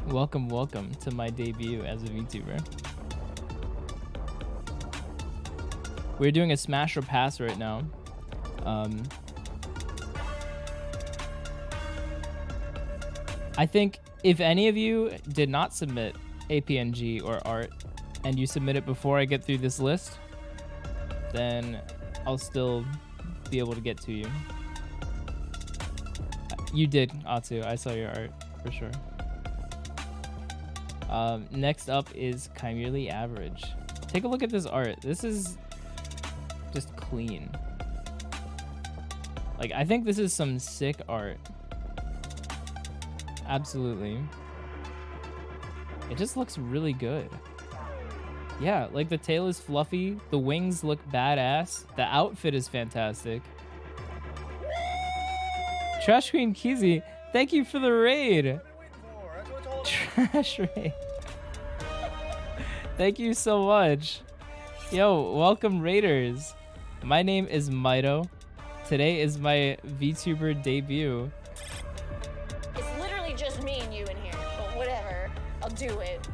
Welcome, welcome to my debut as a VTuber. We're doing a smash or pass right now. I think if any of you did not submit a PNG or art and you submit it before I get through this list, then I'll still be able to get to you. You did, Atsu. I saw your art for sure. Next up is Chimerly Average. Take a look at this art. This is just clean. Like, I think this is some sick art. Absolutely. It just looks really good. Yeah, like the tail is fluffy, the wings look badass, the outfit is fantastic. Trash Queen Kizzy, thank you for the raid. Trash raid. Thank you so much. Yo, welcome raiders. My name is Mito. Today is my VTuber debut. It's literally just me and you in here, but whatever. I'll do it.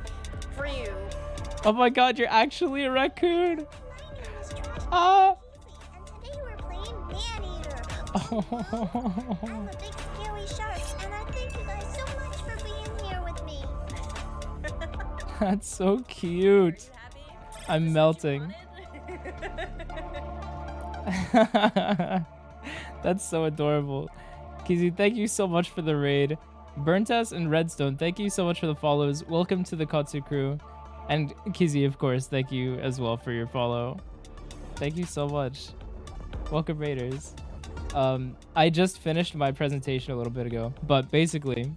For you. Oh my god, you're actually a raccoon. And today we're playing Man-Eater. Oh. I'm a big scary shark, and I thank you guys so much for being here with me. That's so cute. I'm melting. That's so adorable. Kizzy, thank you so much for the raid. Burntas and Redstone, thank you so much for the follows. Welcome to the Katsu crew. And Kizzy, of course, thank you as well for your follow. Thank you so much. Welcome, raiders. I just finished my presentation a little bit ago, but basically,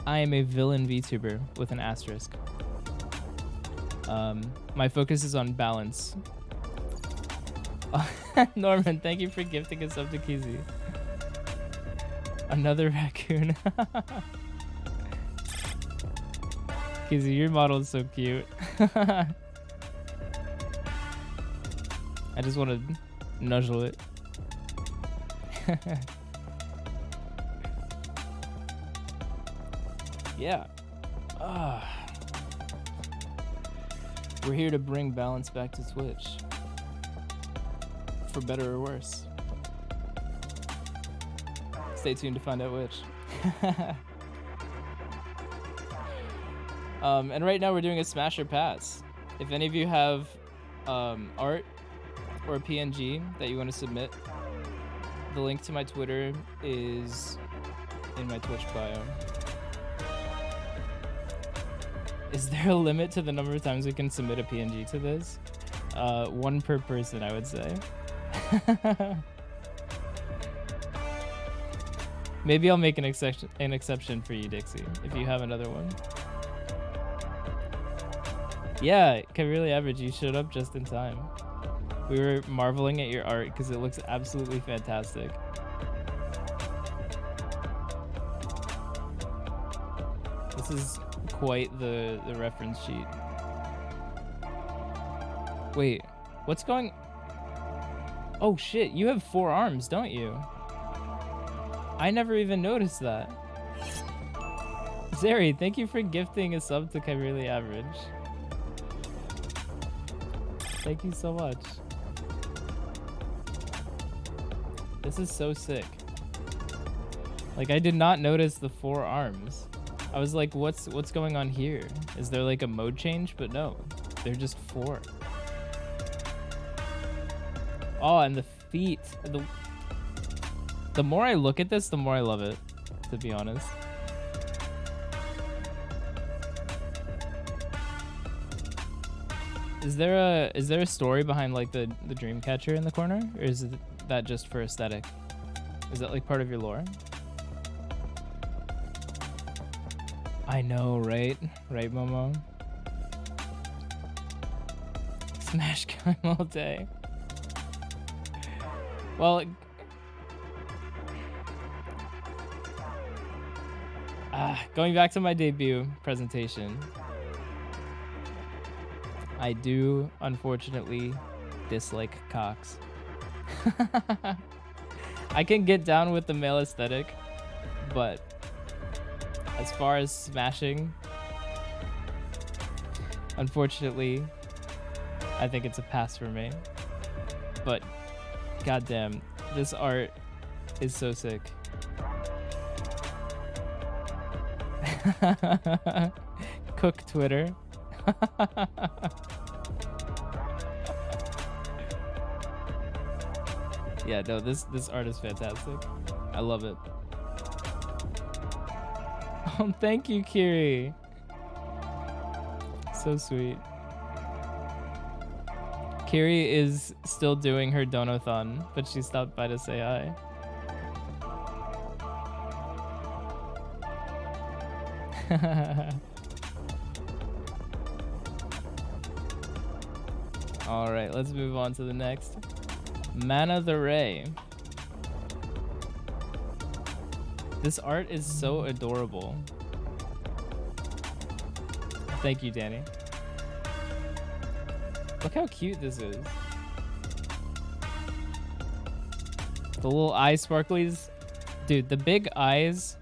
I am a villain VTuber with an asterisk. My focus is on balance. Norman, thank you for gifting us up to Kizzy. Another raccoon. Kizzy, your model is so cute. I just want to nuzzle it. Yeah. We're here to bring balance back to Twitch. For better or worse. Stay tuned to find out which. And right now we're doing a smash or pass. If any of you have art or a PNG that you want to submit, the link to my Twitter is in my Twitch bio. Is there a limit to the number of times we can submit a PNG to this? 1 per person, I would say. Maybe I'll make an exception for you, Dixie, if you have another one. Yeah, really average, you showed up just in time. We were marveling at your art because it looks absolutely fantastic. This is quite the reference sheet. Wait, what's going... Oh shit, you have 4 arms, don't you? I never even noticed that. Zeri, thank you for gifting a sub to Really Average. Thank you so much. This is so sick. Like, I did not notice the 4 arms. I was like, what's going on here? Is there like a mode change? But no, they're just 4. Oh, and the feet. The more I look at this, the more I love it, to be honest. Is there a story behind like the dream catcher in the corner, or is that just for aesthetic? Is that like part of your lore? I know, right? Right, Momo? Smash going all day. Well, going back to my debut presentation, I do unfortunately dislike cocks. I can get down with the male aesthetic, but as far as smashing, unfortunately, I think it's a pass for me. But goddamn, this art is so sick. Cook Twitter. Yeah, no, this art is fantastic. I love it. Oh, thank you, Kiri. So sweet. Kiri is still doing her donathon, but she stopped by to say hi. All right, let's move on to the next. Mana the Ray. This art is so adorable. Thank you, Danny. Look how cute this is. The little eye sparklies. Dude, the big eyes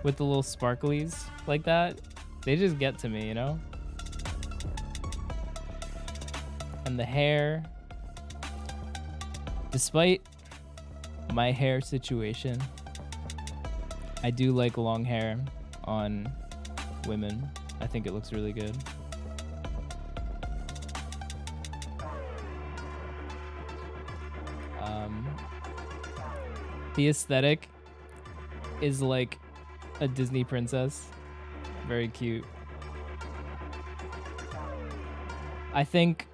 with the little sparklies like that, they just get to me, you know? And the hair. Despite my hair situation, I do like long hair on women. I think it looks really good. The aesthetic is like a Disney princess. Very cute. I think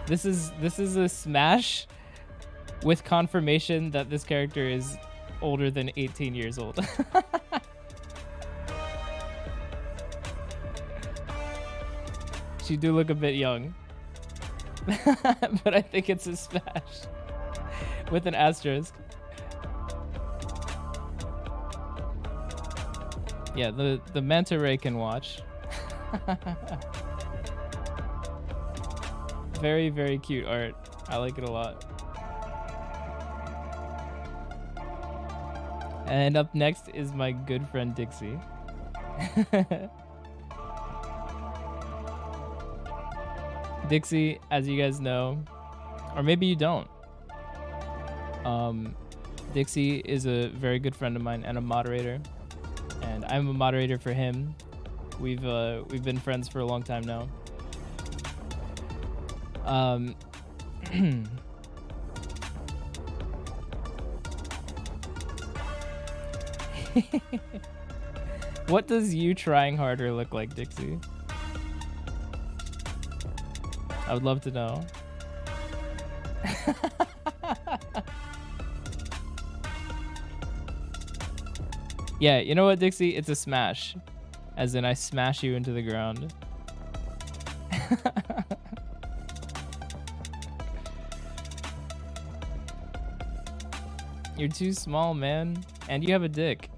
this is a smash with confirmation that this character is older than 18 years old. She do look a bit young. but I think it's a smash with an asterisk. Yeah, the manta ray can watch. Very, very cute art. I like it a lot. And up next is my good friend Dixie. Dixie, as you guys know, or maybe you don't, Dixie is a very good friend of mine and a moderator, and I'm a moderator for him. We've been friends for a long time now. What does you trying harder look like, Dixie? I would love to know. Yeah, you know what, Dixie? It's a smash. As in, I smash you into the ground. You're too small, man. And you have a dick.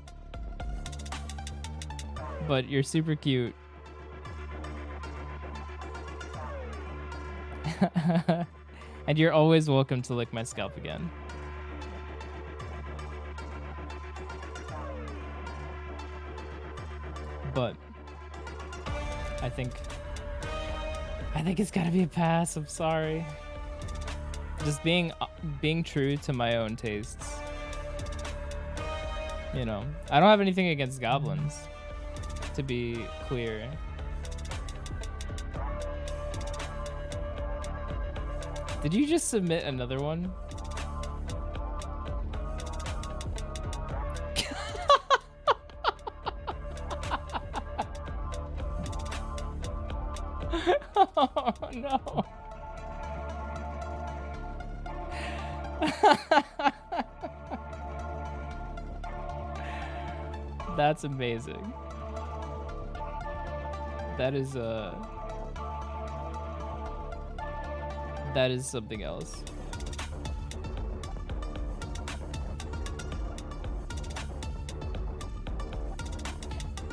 But you're super cute. And you're always welcome to lick my scalp again. But I think it's gotta be a pass. I'm sorry. Just being true to my own tastes. You know, I don't have anything against goblins, to be clear. Did you just submit another one? Oh no. That's amazing. That is something else.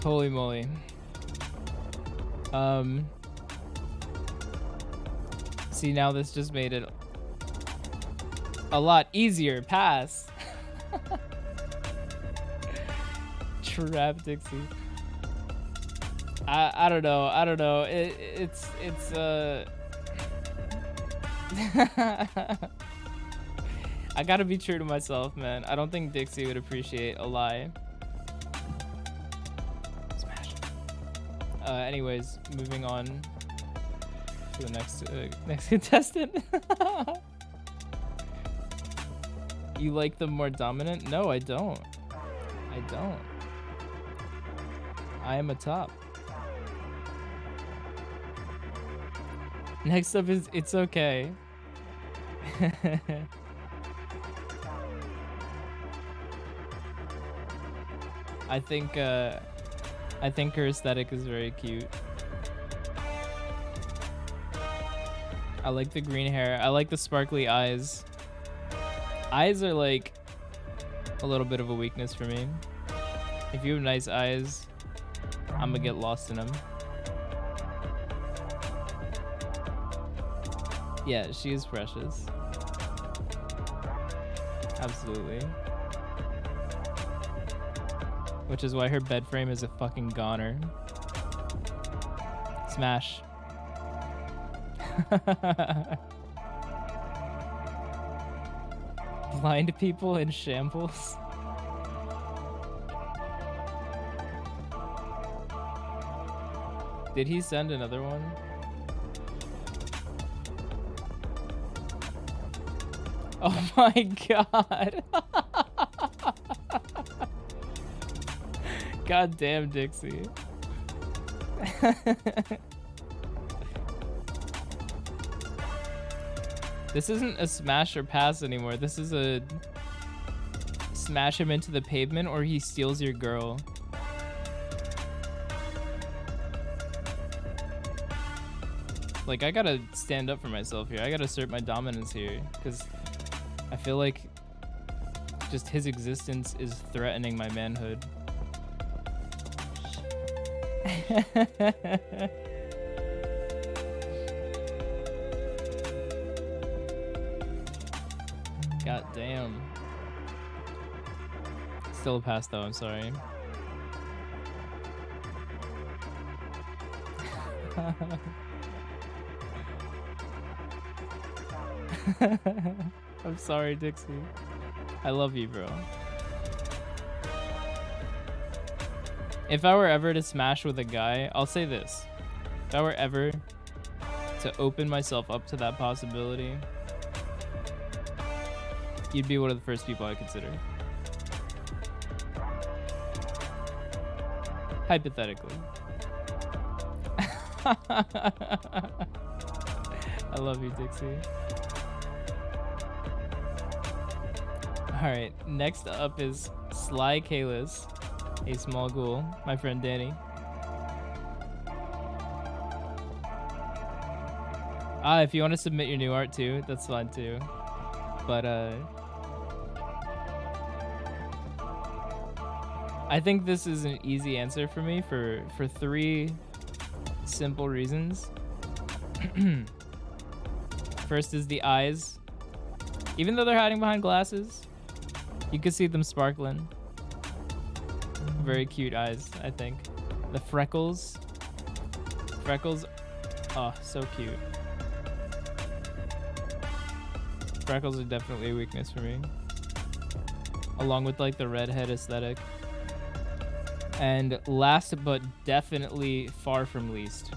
Holy moly. See, now this just made it a lot easier. Pass. Trap Dixie. I don't know. I don't know. It's I gotta be true to myself, man. I don't think Dixie would appreciate a lie. Smash. Anyways, moving on to the next contestant. You like them more dominant? No, I don't. I don't. I am a top. Next up is It's Okay. I think her aesthetic is very cute. I like the green hair. I like the sparkly eyes. Eyes are like a little bit of a weakness for me. If you have nice eyes, I'm gonna get lost in them. Yeah, she is precious. Absolutely. Which is why her bed frame is a fucking goner. Smash. Blind people in shambles. Did he send another one? Oh my god. God damn, Dixie. This isn't a smash or pass anymore. This is a smash him into the pavement or he steals your girl. Like, I gotta stand up for myself here. I gotta assert my dominance here, because I feel like just his existence is threatening my manhood. God damn. Still a pass though, I'm sorry. I'm sorry, Dixie. I love you, bro. If I were ever to smash with a guy, I'll say this. If I were ever to open myself up to that possibility, you'd be one of the first people I consider. Hypothetically. I love you, Dixie. Alright, next up is Sly Kalis, a small ghoul, my friend Danny. If you want to submit your new art too, that's fine too. But I think this is an easy answer for me for 3 simple reasons. First is the eyes. Even though they're hiding behind glasses, you can see them sparkling. Very cute eyes, I think. The freckles. Freckles, oh, so cute. Freckles are definitely a weakness for me. Along with like the redhead aesthetic. And last but definitely far from least,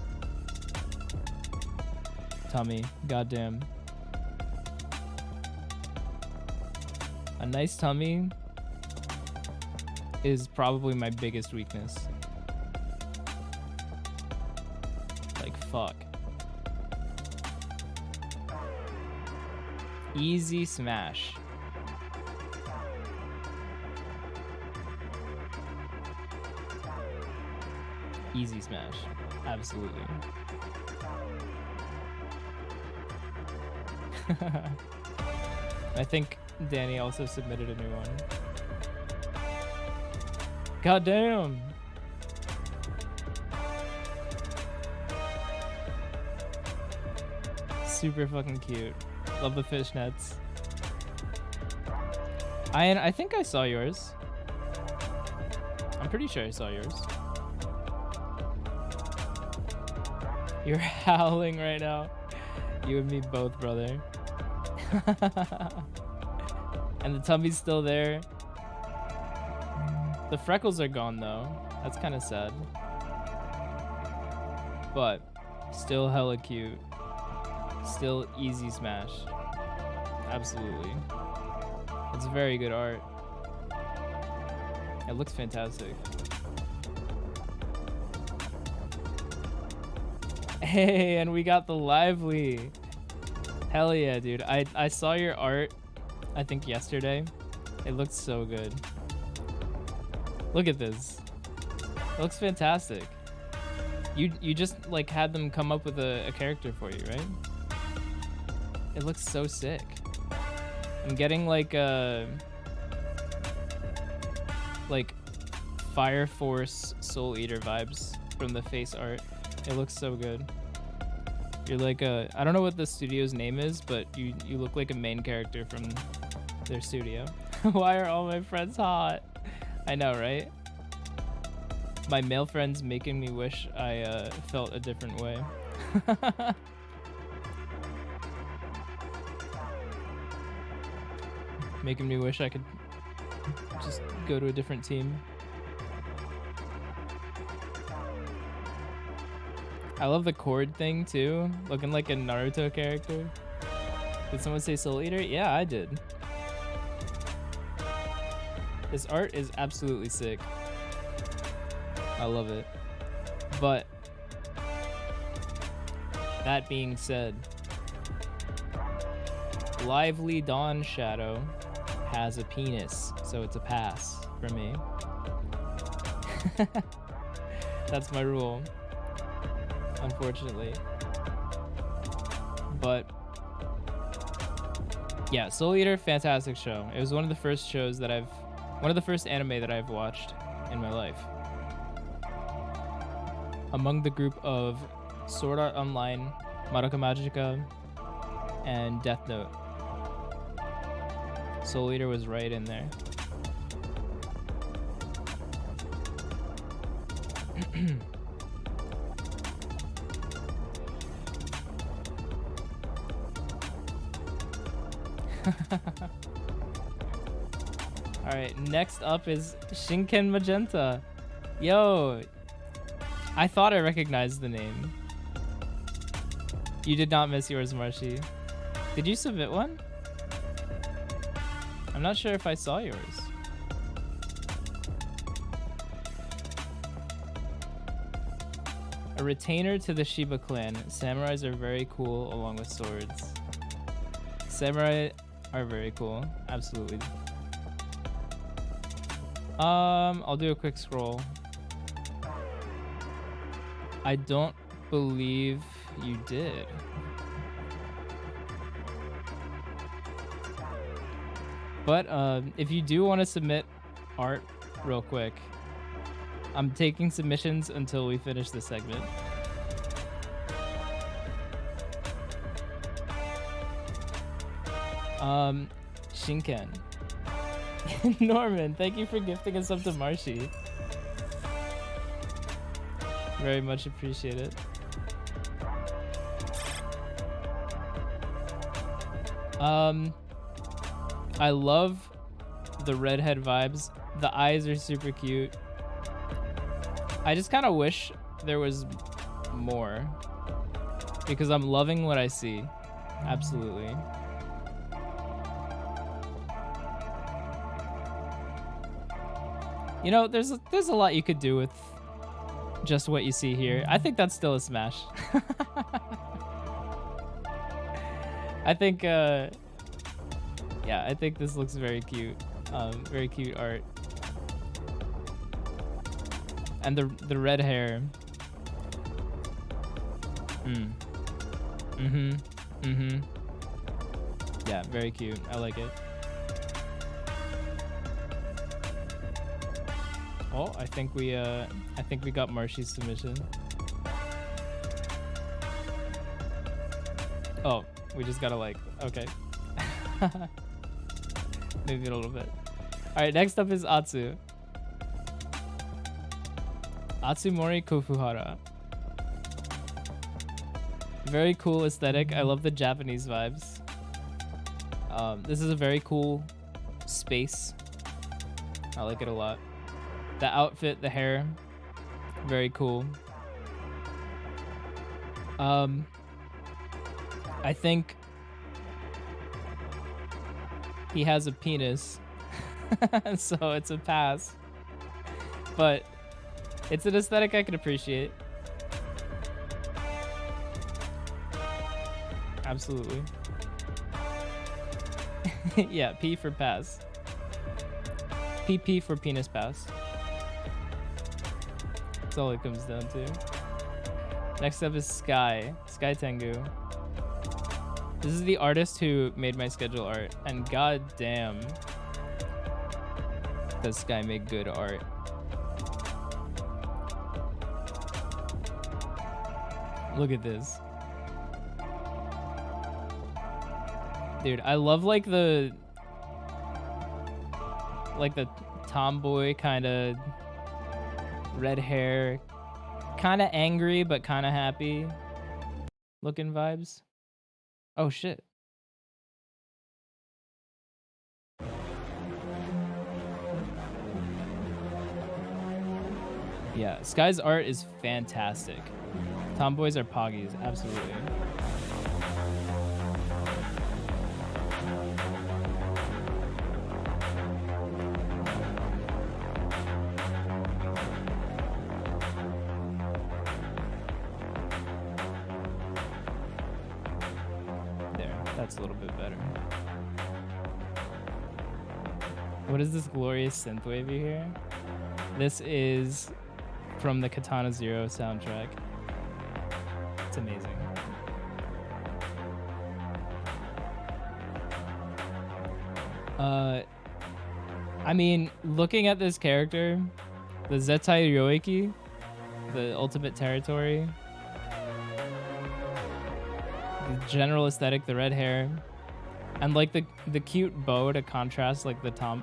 tummy. Goddamn. A nice tummy is probably my biggest weakness. Like, fuck. Easy smash. Easy smash. Absolutely. I think Danny also submitted a new one. God damn. Super fucking cute. Love the fishnets. I think I saw yours. I'm pretty sure I saw yours. You're howling right now. You and me both, brother. And the tummy's still there. The freckles are gone though. That's kind of sad. But still hella cute. Still easy smash. Absolutely. It's very good art. It looks fantastic. Hey, and we got the lively. Hell yeah, dude. I saw your art, I think yesterday. It looked so good. Look at this. It looks fantastic. You just like had them come up with a character for you, right? It looks so sick. I'm getting like Fire Force Soul Eater vibes from the face art. It looks so good. You're like I don't know what the studio's name is, but you look like a main character from their studio. Why are all my friends hot? I know, right? My male friends making me wish I felt a different way. Making me wish I could just go to a different team. I love the cord thing too, looking like a Naruto character. Did someone say Soul Eater? Yeah, I did. This art is absolutely sick. I love it. But that being said, Lively Dawn Shadow has a penis, so it's a pass for me. That's my rule, unfortunately. But yeah, Soul Eater, fantastic show. It was one of the first shows that one of the first anime that I've watched in my life. Among the group of Sword Art Online, Madoka Magica, and Death Note, Soul Eater was right in there. All right, next up is Shinken Magenta. Yo, I thought I recognized the name. You did not miss yours, Marshy. Did you submit one? I'm not sure if I saw yours. A retainer to the Shiba clan. Samurais are very cool along with swords. Samurai are very cool, absolutely. I'll do a quick scroll. I don't believe you did. But if you do want to submit art real quick, I'm taking submissions until we finish this segment. Shinken. Norman, thank you for gifting us up to Marshy. Very much appreciate it. I love the redhead vibes. The eyes are super cute. I just kind of wish there was more because I'm loving what I see. Absolutely. You know, there's a lot you could do with just what you see here. I think that's still a smash. I think yeah, I think this looks very cute. Very cute art. And the red hair. Yeah, very cute. I like it. Oh, I think we got Marshy's submission. Oh, we just gotta like, okay. Maybe a little bit. All right, next up is Atsu. Atsumori Kofuhara. Very cool aesthetic. I love the Japanese vibes. This is a very cool space. I like it a lot. The outfit, the hair, very cool. I think he has a penis, so it's a pass. But it's an aesthetic I can appreciate. Absolutely. Yeah, P for pass. PP for penis pass. That's all it comes down to. Next up is Sky Tengu. This is the artist who made my schedule art, and god damn does Sky make good art. Look at this. Dude, I love like the tomboy kind of red hair, kind of angry but kind of happy looking vibes. Oh shit. Yeah, Sky's art is fantastic. Tomboys are poggies, absolutely. That's a little bit better. What is this glorious synthwave you hear? This is from the Katana Zero soundtrack. It's amazing. I mean, looking at this character, the Zetai Ryoiki, the ultimate territory, the general aesthetic, the red hair, and like the cute bow to contrast like the top.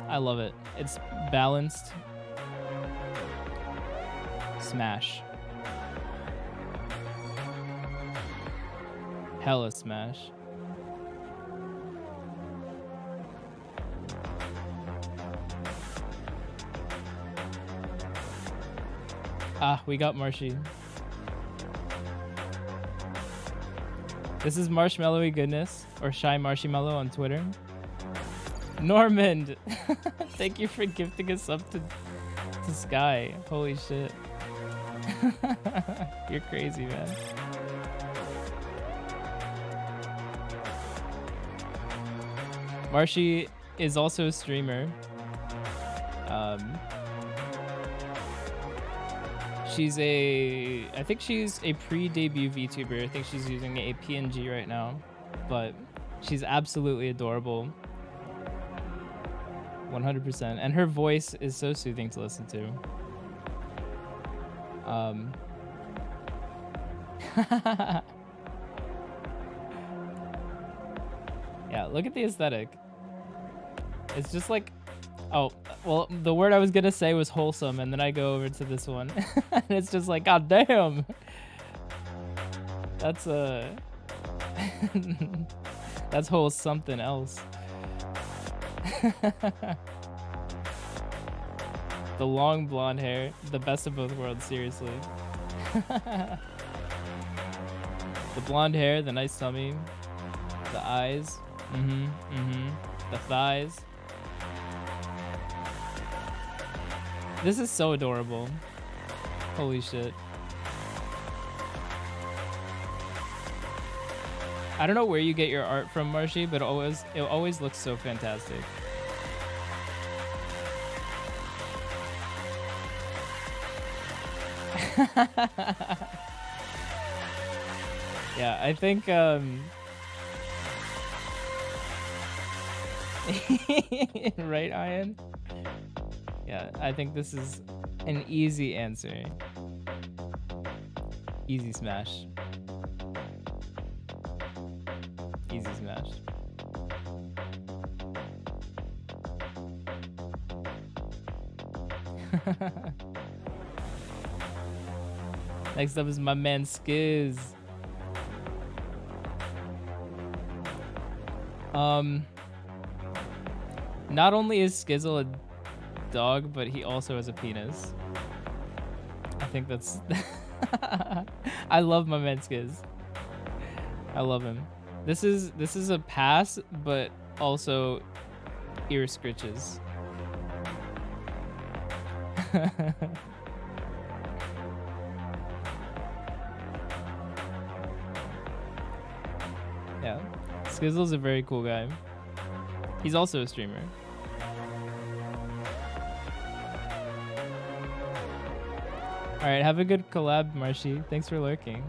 I love it. It's balanced. Smash. Hella smash. Ah, we got Marshy. This is Marshmallowy Goodness, or Shy Marshmallow on Twitter. Normand, thank you for gifting us up to Sky. Holy shit. You're crazy, man. Marshy is also a streamer. I think she's a pre-debut VTuber. I think she's using a PNG right now, but she's absolutely adorable. 100%. And her voice is so soothing to listen to. Yeah, look at the aesthetic. It's just like, oh, well, the word I was gonna say was wholesome, and then I go over to this one, and it's just like, god damn. That's that's whole something else. The long blonde hair, the best of both worlds, seriously. The blonde hair, the nice tummy, the eyes, the thighs. This is so adorable. Holy shit. I don't know where you get your art from, Marshy, but it always looks so fantastic. Yeah, I think right, Ian? Yeah, I think this is an easy answer. Easy smash. Easy smash. Next up is my man Skiz. Not only is Skizzle a dog, but he also has a penis. I think that's I love my man Skiz. I love him. This is a pass, but also ear scritches. Yeah, Skizzle's a very cool guy. He's also a streamer. All right, have a good collab, Marshy. Thanks for lurking.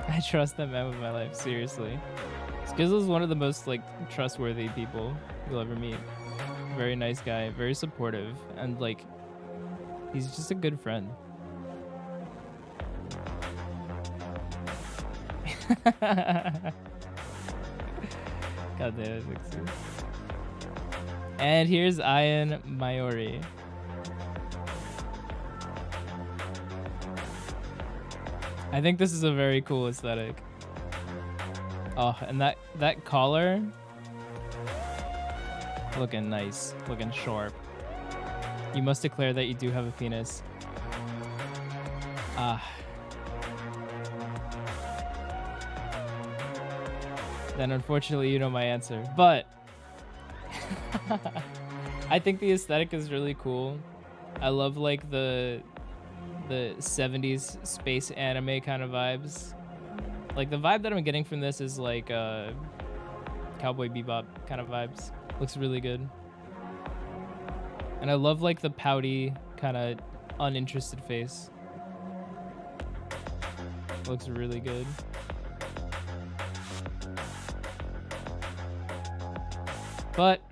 I trust that man with my life, seriously. Skizzle's one of the most like trustworthy people you'll ever meet. Very nice guy, very supportive, and like he's just a good friend. God damn it, Vixie. And here's Ian Mayori. I think this is a very cool aesthetic. Oh, and that collar, looking nice, looking sharp. You must declare that you do have a penis. Ah. Then unfortunately you know my answer, but I think the aesthetic is really cool. I love like the 70s space anime kind of vibes. Like the vibe that I'm getting from this is like Cowboy Bebop kind of vibes. Looks really good. And I love like the pouty kind of uninterested face. Looks really good. But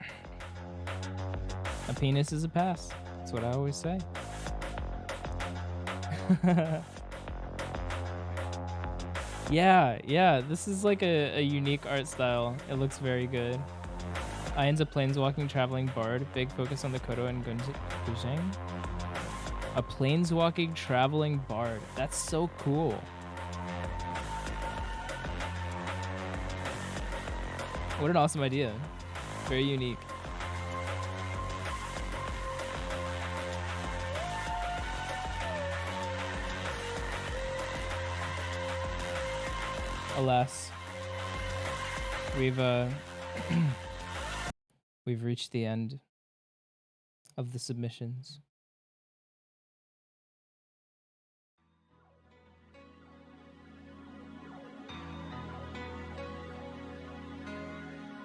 a penis is a pass. That's what I always say. Yeah, this is like a unique art style. It looks very good. Ian's a planeswalking traveling bard. Big focus on the Kodo and Gujang. A planeswalking traveling bard. That's so cool. What an awesome idea. Very unique. Alas, we've we've reached the end of the submissions.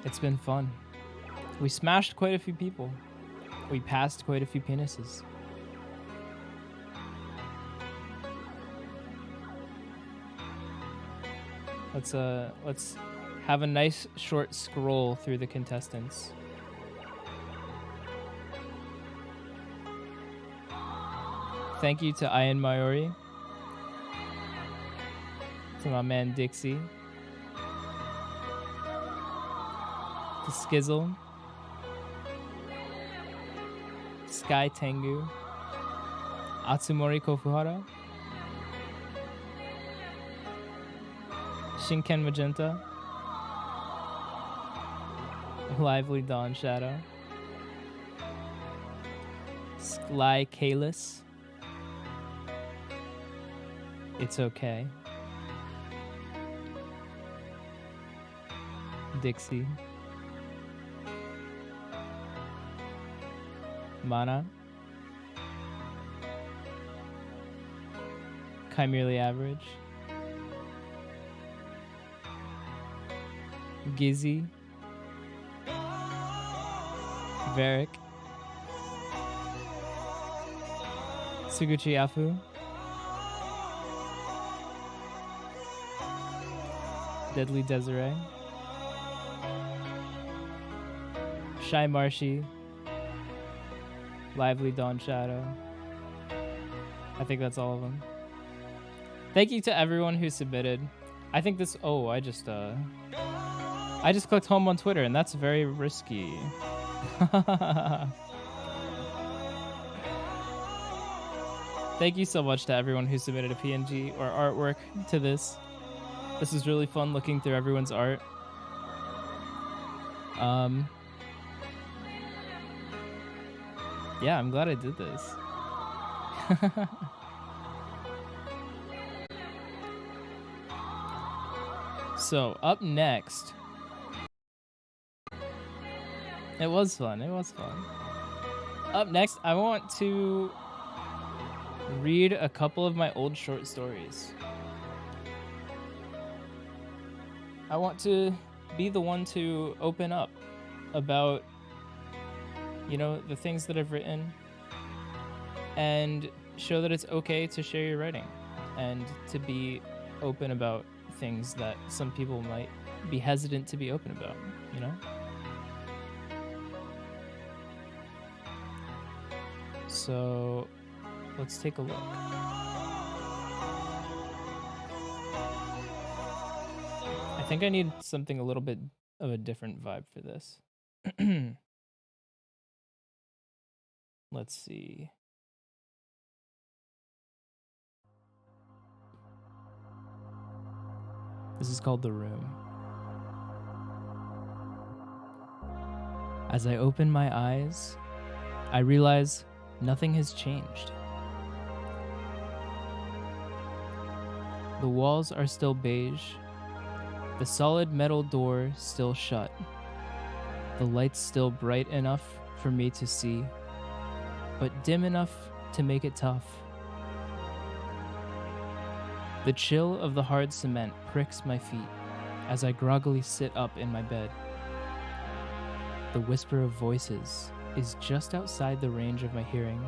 It's been fun. We smashed quite a few people. We passed quite a few penises. Let's have a nice short scroll through the contestants. Thank you to Ian Maori, to my man Dixie, to Skizzle, Sky Tengu, Atsumori Kofuhara, Shinken Magenta, Lively Dawn Shadow, Sly Kalis, It's Okay, Dixie, Mana, Chimerly Average, Gizzy, Varric, Suguchi Afu, Deadly Desiree, Shy Marshy, Lively Dawn Shadow. I think that's all of them. Thank you to everyone who submitted. I think this... Oh, I just clicked home on Twitter, and that's very risky. Thank you so much to everyone who submitted a PNG or artwork to this. This is really fun looking through everyone's art. Yeah, I'm glad I did this. So, up next... It was fun. Up next, I want to read a couple of my old short stories. I want to be the one to open up about, you know, the things that I've written and show that it's okay to share your writing and to be open about things that some people might be hesitant to be open about, you know? So let's take a look. I think I need something a little bit of a different vibe for this. Let's see. This is called The Room. As I open my eyes, I realize nothing has changed. The walls are still beige. The solid metal door still shut. The lights still bright enough for me to see, but dim enough to make it tough. The chill of the hard cement pricks my feet as I groggily sit up in my bed. The whisper of voices is just outside the range of my hearing,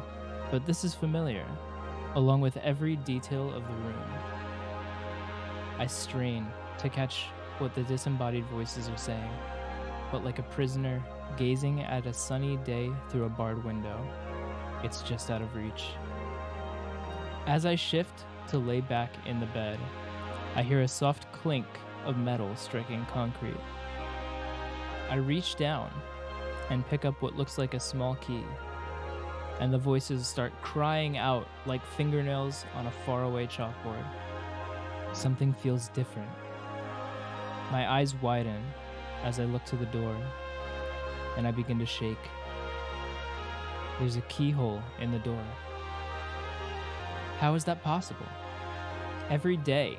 but this is familiar, along with every detail of the room. I strain to catch what the disembodied voices are saying, but like a prisoner gazing at a sunny day through a barred window. It's just out of reach. As I shift to lay back in the bed, I hear a soft clink of metal striking concrete. I reach down and pick up what looks like a small key, and the voices start crying out like fingernails on a faraway chalkboard. Something feels different. My eyes widen as I look to the door, and I begin to shake. There's a keyhole in the door. How is that possible? Every day,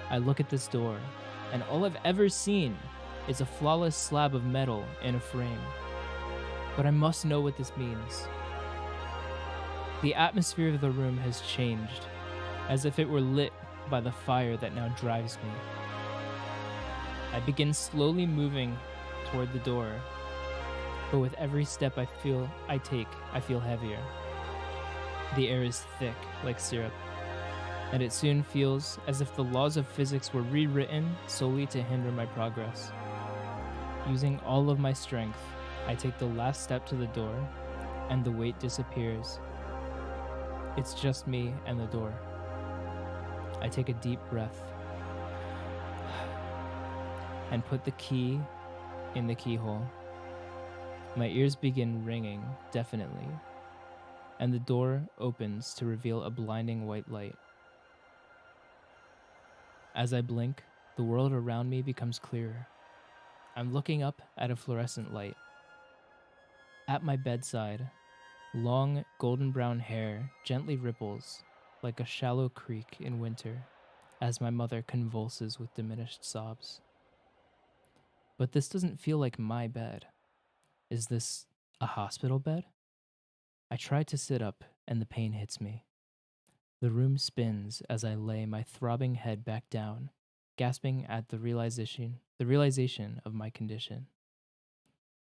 I look at this door, and all I've ever seen is a flawless slab of metal in a frame. But I must know what this means. The atmosphere of the room has changed, as if it were lit by the fire that now drives me. I begin slowly moving toward the door, but with every step I feel heavier. The air is thick like syrup, and it soon feels as if the laws of physics were rewritten solely to hinder my progress. Using all of my strength, I take the last step to the door, and the weight disappears. It's just me and the door. I take a deep breath and put the key in the keyhole. My ears begin ringing, definitely, and the door opens to reveal a blinding white light. As I blink, the world around me becomes clearer. I'm looking up at a fluorescent light. At my bedside, long golden brown hair gently ripples like a shallow creek in winter as my mother convulses with diminished sobs. But this doesn't feel like my bed. Is this a hospital bed? I try to sit up and the pain hits me. The room spins as I lay my throbbing head back down, gasping at the realization of my condition.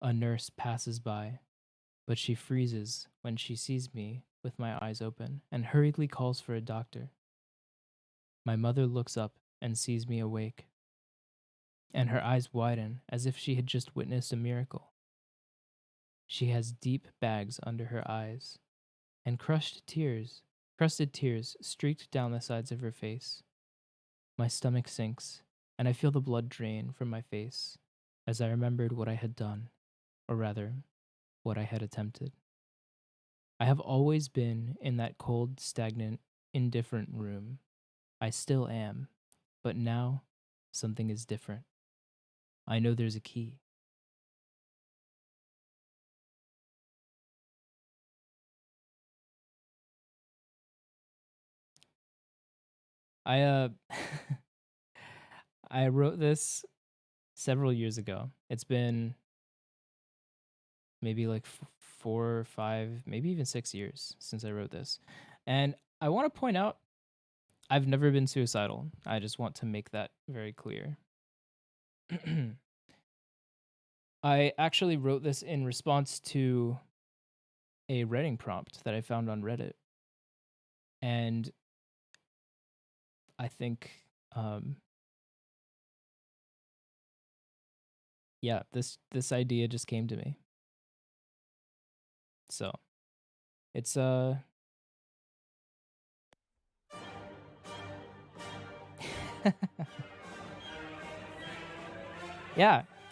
A nurse passes by, but she freezes when she sees me with my eyes open and hurriedly calls for a doctor. My mother looks up and sees me awake, and her eyes widen as if she had just witnessed a miracle. She has deep bags under her eyes, and crusted tears streaked down the sides of her face. My stomach sinks, and I feel the blood drain from my face as I remembered what I had done, or rather, what I had attempted. I have always been in that cold, stagnant, indifferent room. I still am, but now something is different. I know there's a key. I I wrote this several years ago. It's been maybe like 4 or 5, maybe even 6 years since I wrote this. And I want to point out, I've never been suicidal. I just want to make that very clear. I actually wrote this in response to a writing prompt that I found on Reddit. And I think, yeah, this idea just came to me. So, it's yeah,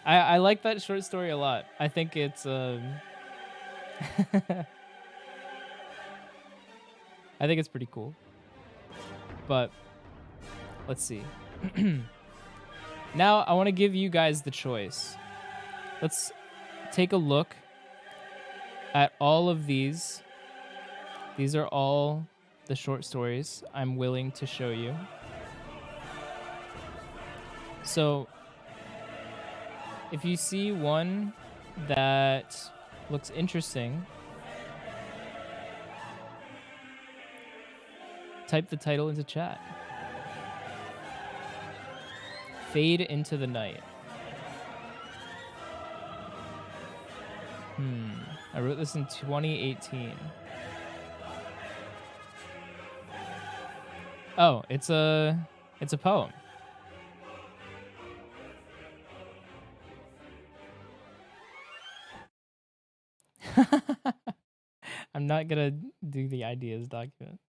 I like that short story a lot. I think it's I think it's pretty cool. But let's see. Now I want to give you guys the choice. Let's take a look at all of these. These are all the short stories I'm willing to show you. So if you see one that looks interesting, type the title into chat. Fade into the night. I wrote this in 2018. Oh, it's a poem. I'm not gonna do the ideas document.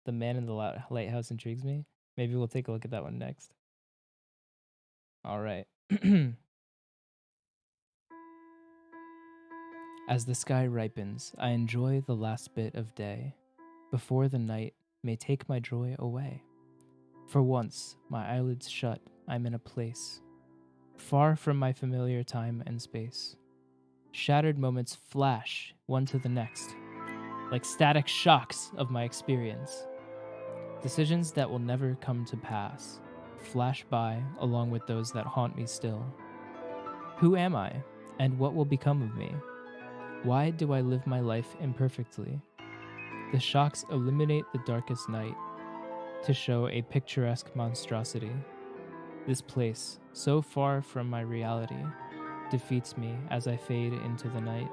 The man in the lighthouse intrigues me. Maybe we'll take a look at that one next. All right. As the sky ripens, I enjoy the last bit of day, before the night may take my joy away. For once, my eyelids shut, I'm in a place, far from my familiar time and space. Shattered moments flash one to the next, like static shocks of my experience. Decisions that will never come to pass flash by along with those that haunt me still. Who am I, and what will become of me? Why do I live my life imperfectly? The shocks illuminate the darkest night to show a picturesque monstrosity. This place, so far from my reality, defeats me as I fade into the night.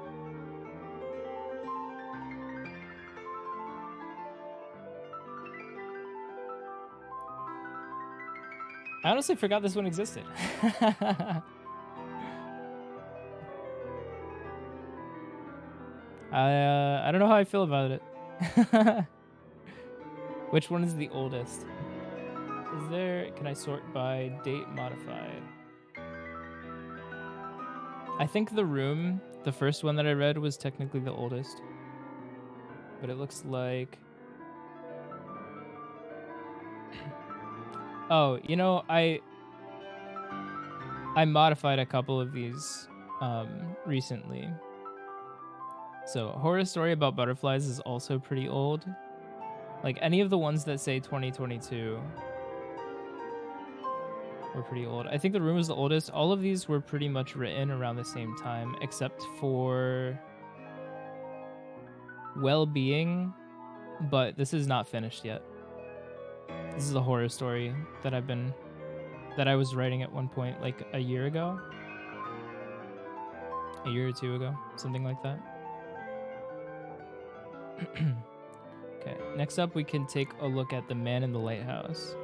I honestly forgot this one existed. I don't know how I feel about it. Which one is the oldest? Is there, can I sort by date modified? I think The Room, the first one that I read, was technically the oldest. But it looks like... Oh, you know, I modified a couple of these recently. So, Horror Story About Butterflies is also pretty old. Like, any of the ones that say 2022 were pretty old. I think The Room is the oldest. All of these were pretty much written around the same time, except for Well-Being, but this is not finished yet. This is a horror story that I was writing at one point, like a year ago. A year or two ago, something like that. Okay, next up we can take a look at The Man in the Lighthouse.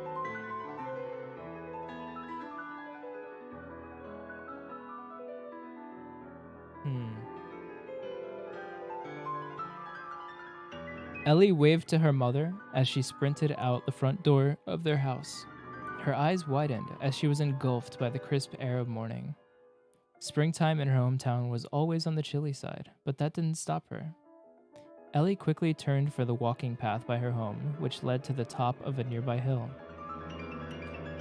Ellie waved to her mother as she sprinted out the front door of their house. Her eyes widened as she was engulfed by the crisp air of morning. Springtime in her hometown was always on the chilly side, but that didn't stop her. Ellie quickly turned for the walking path by her home, which led to the top of a nearby hill.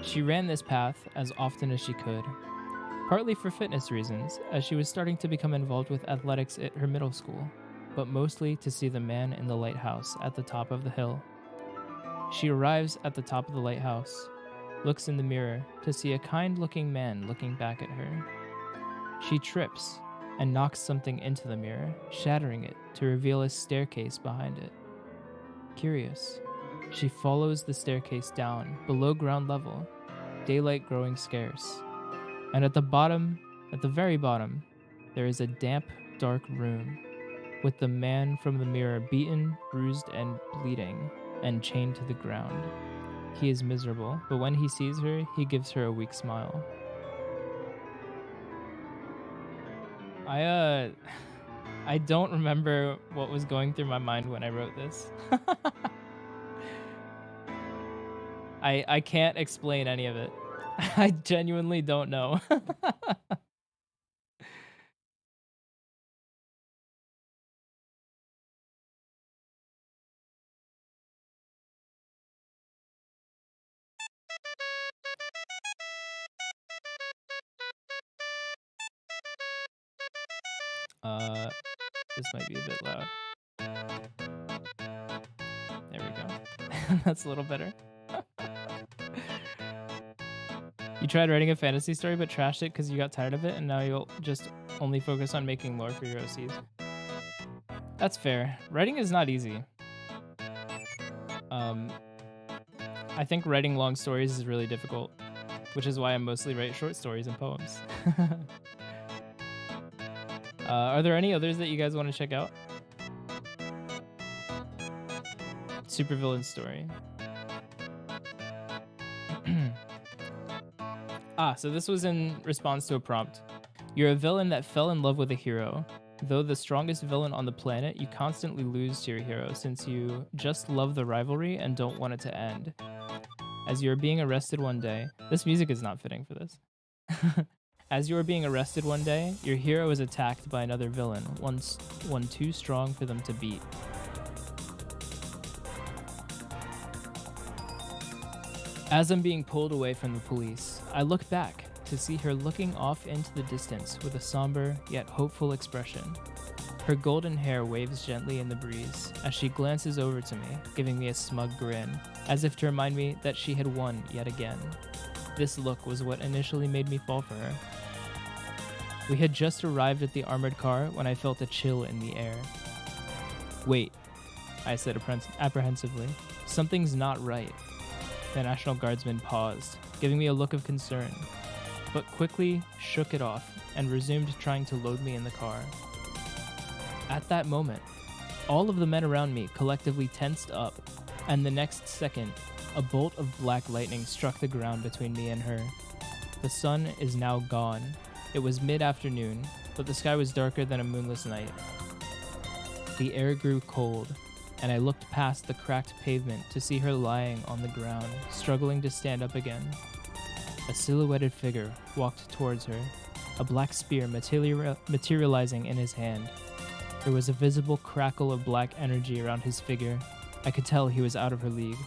She ran this path as often as she could, partly for fitness reasons, as she was starting to become involved with athletics at her middle school, but mostly to see the man in the lighthouse at the top of the hill. She arrives at the top of the lighthouse, looks in the mirror to see a kind-looking man looking back at her. She trips and knocks something into the mirror, shattering it to reveal a staircase behind it. Curious, she follows the staircase down below ground level, daylight growing scarce. And at the very bottom, there is a damp, dark room with the man from the mirror beaten, bruised, and bleeding, and chained to the ground. He is miserable, but when he sees her, he gives her a weak smile. I don't remember what was going through my mind when I wrote this. I can't explain any of it. I genuinely don't know. This might be a bit loud. There we go. That's a little better. You tried writing a fantasy story but trashed it because you got tired of it, and now you'll just only focus on making lore for your OCs. That's fair. Writing is not easy. I think writing long stories is really difficult, which is why I mostly write short stories and poems. Are there any others that you guys want to check out? Supervillain story. So this was in response to a prompt. You're a villain that fell in love with a hero. Though the strongest villain on the planet, you constantly lose to your hero since you just love the rivalry and don't want it to end. As you are being arrested one day, this music is not fitting for this. As you are being arrested one day, your hero is attacked by another villain, one too strong for them to beat. As I'm being pulled away from the police, I look back to see her looking off into the distance with a somber yet hopeful expression. Her golden hair waves gently in the breeze as she glances over to me, giving me a smug grin, as if to remind me that she had won yet again. This look was what initially made me fall for her. We had just arrived at the armored car when I felt a chill in the air. "Wait," I said apprehensively. "Something's not right." The National Guardsman paused, giving me a look of concern, but quickly shook it off and resumed trying to load me in the car. At that moment, all of the men around me collectively tensed up, and the next second, a bolt of black lightning struck the ground between me and her. The sun is now gone. It was mid-afternoon, but the sky was darker than a moonless night. The air grew cold, and I looked past the cracked pavement to see her lying on the ground, struggling to stand up again. A silhouetted figure walked towards her, a black spear materializing in his hand. There was a visible crackle of black energy around his figure. I could tell he was out of her league.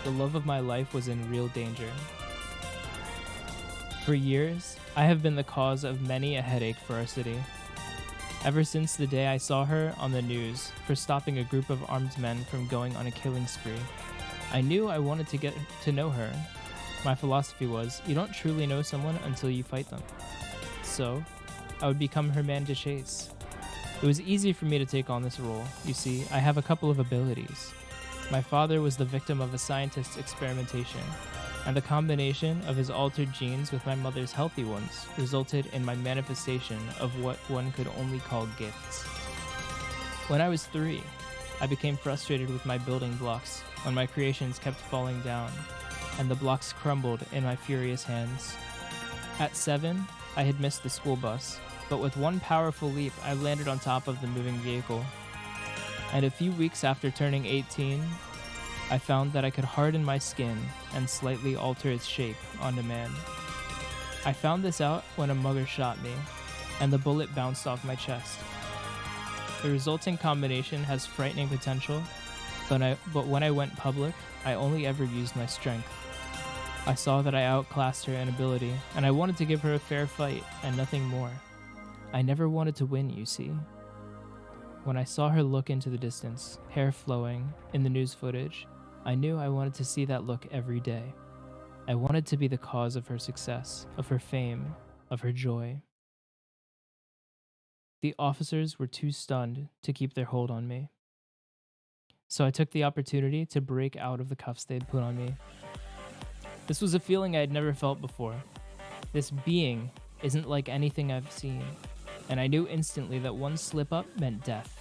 The love of my life was in real danger. For years, I have been the cause of many a headache for our city. Ever since the day I saw her on the news for stopping a group of armed men from going on a killing spree, I knew I wanted to get to know her. My philosophy was, you don't truly know someone until you fight them. So, I would become her man to chase. It was easy for me to take on this role. You see, I have a couple of abilities. My father was the victim of a scientist's experimentation, and the combination of his altered genes with my mother's healthy ones resulted in my manifestation of what one could only call gifts. When I was 3, I became frustrated with my building blocks when my creations kept falling down, and the blocks crumbled in my furious hands. At 7, I had missed the school bus, but with one powerful leap, I landed on top of the moving vehicle. And a few weeks after turning 18, I found that I could harden my skin and slightly alter its shape on demand. I found this out when a mugger shot me, and the bullet bounced off my chest. The resulting combination has frightening potential, but when I went public, I only ever used my strength. I saw that I outclassed her in ability, and I wanted to give her a fair fight, and nothing more. I never wanted to win, you see. When I saw her look into the distance, hair flowing, in the news footage, I knew I wanted to see that look every day. I wanted to be the cause of her success, of her fame, of her joy. The officers were too stunned to keep their hold on me. So I took the opportunity to break out of the cuffs they'd put on me. This was a feeling I had never felt before. This being isn't like anything I've seen, and I knew instantly that one slip up meant death.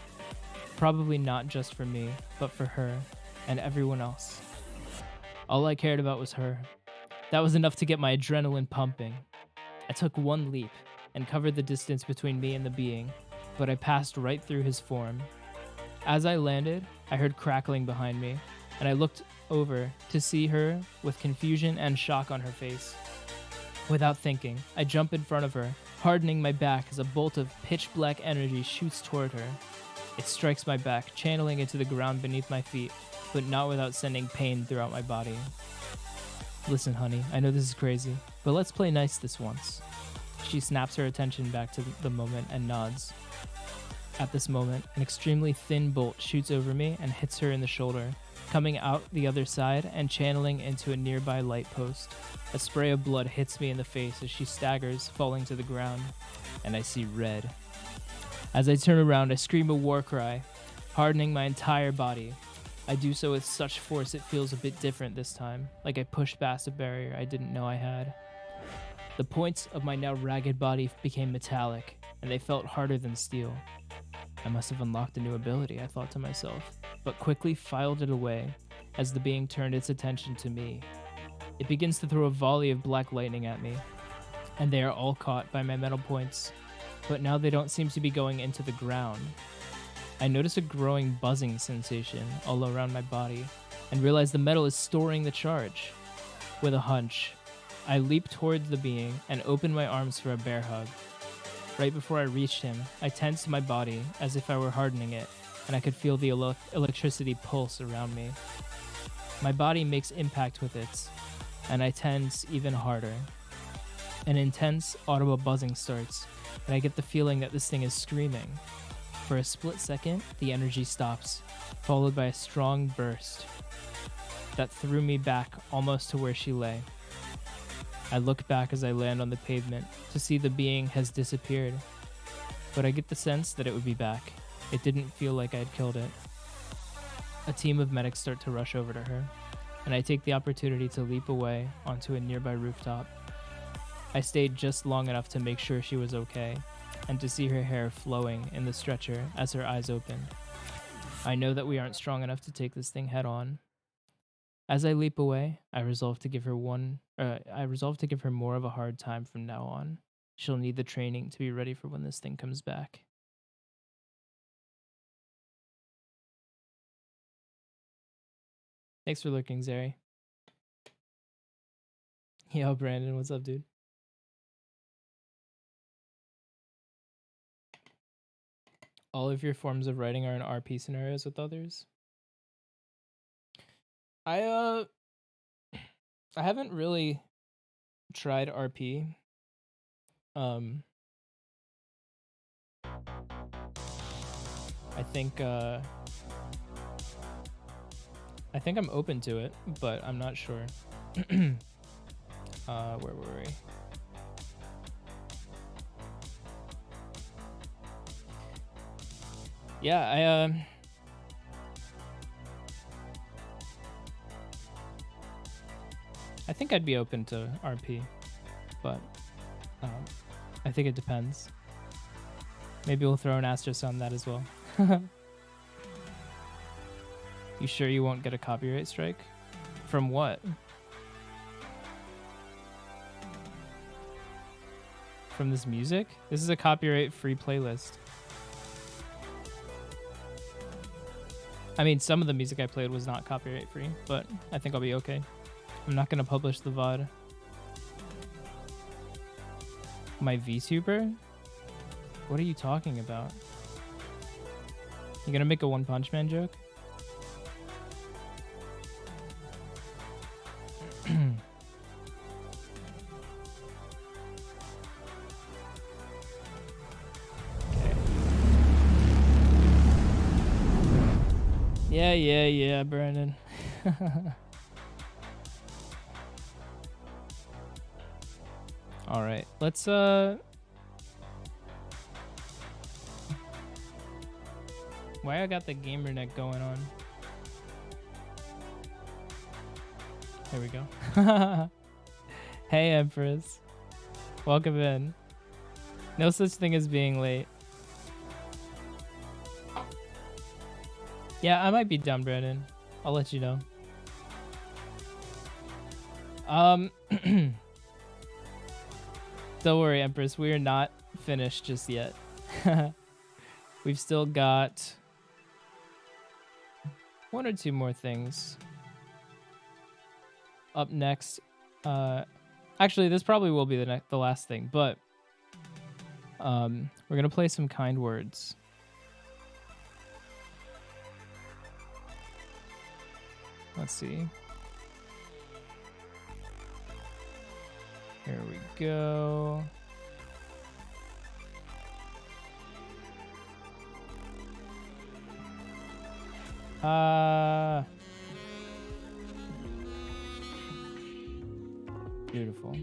Probably not just for me, but for her and everyone else. All I cared about was her. That was enough to get my adrenaline pumping. I took one leap and covered the distance between me and the being, but I passed right through his form. As I landed, I heard crackling behind me, and I looked over to see her with confusion and shock on her face. Without thinking, I jump in front of her, hardening my back as a bolt of pitch black energy shoots toward her. It strikes my back, channeling into the ground beneath my feet, but not without sending pain throughout my body. Listen, honey, I know this is crazy, but let's play nice this once. She snaps her attention back to the moment and nods. At this moment, an extremely thin bolt shoots over me and hits her in the shoulder, coming out the other side and channeling into a nearby light post. A spray of blood hits me in the face as she staggers, falling to the ground, and I see red. As I turn around, I scream a war cry, hardening my entire body. I do so with such force it feels a bit different this time, like I pushed past a barrier I didn't know I had. The points of my now ragged body became metallic, and they felt harder than steel. I must have unlocked a new ability, I thought to myself, but quickly filed it away as the being turned its attention to me. It begins to throw a volley of black lightning at me, and they are all caught by my metal points. but now they don't seem to be going into the ground. I notice a growing buzzing sensation all around my body and realize the metal is storing the charge. With a hunch, I leap towards the being and open my arms for a bear hug. Right before I reached him, I tensed my body as if I were hardening it, and I could feel the electricity pulse around me. My body makes impact with it, and I tense even harder. An intense, audible buzzing starts, and I get the feeling that this thing is screaming. For a split second, the energy stops, followed by a strong burst that threw me back almost to where she lay. I look back as I land on the pavement to see the being has disappeared, but I get the sense that it would be back. It didn't feel like I'd killed it. A team of medics start to rush over to her, and I take the opportunity to leap away onto a nearby rooftop. I stayed just long enough to make sure she was okay, and to see her hair flowing in the stretcher as her eyes opened. I know that we aren't strong enough to take this thing head on. As I leap away, I resolve to give her more of a hard time from now on. She'll need the training to be ready for when this thing comes back. Thanks for looking, Zeri. Yo, Brandon, what's up, dude? All of your forms of writing are in RP scenarios with others? I haven't really tried RP. I think I'm open to it, but I'm not sure. Where were we? Yeah, I think I'd be open to RP, but I think it depends. Maybe we'll throw an asterisk on that as well. You sure you won't get a copyright strike? From what? From this music? This is a copyright-free playlist. I mean, some of the music I played was not copyright-free, but I think I'll be okay. I'm not gonna publish the VOD. My VTuber? What are you talking about? You gonna make a One Punch Man joke? Yeah, Brandon. All right, let's why I got the gamer neck going on? There we go. Hey, Empress. Welcome in. No such thing as being late. Yeah, I might be done, Brandon. I'll let you know. Don't worry, Empress. We are not finished just yet. We've still got one or two more things. Up next, actually, this probably will be the last thing, but we're gonna play some kind words. Let's see. Here we go. Beautiful.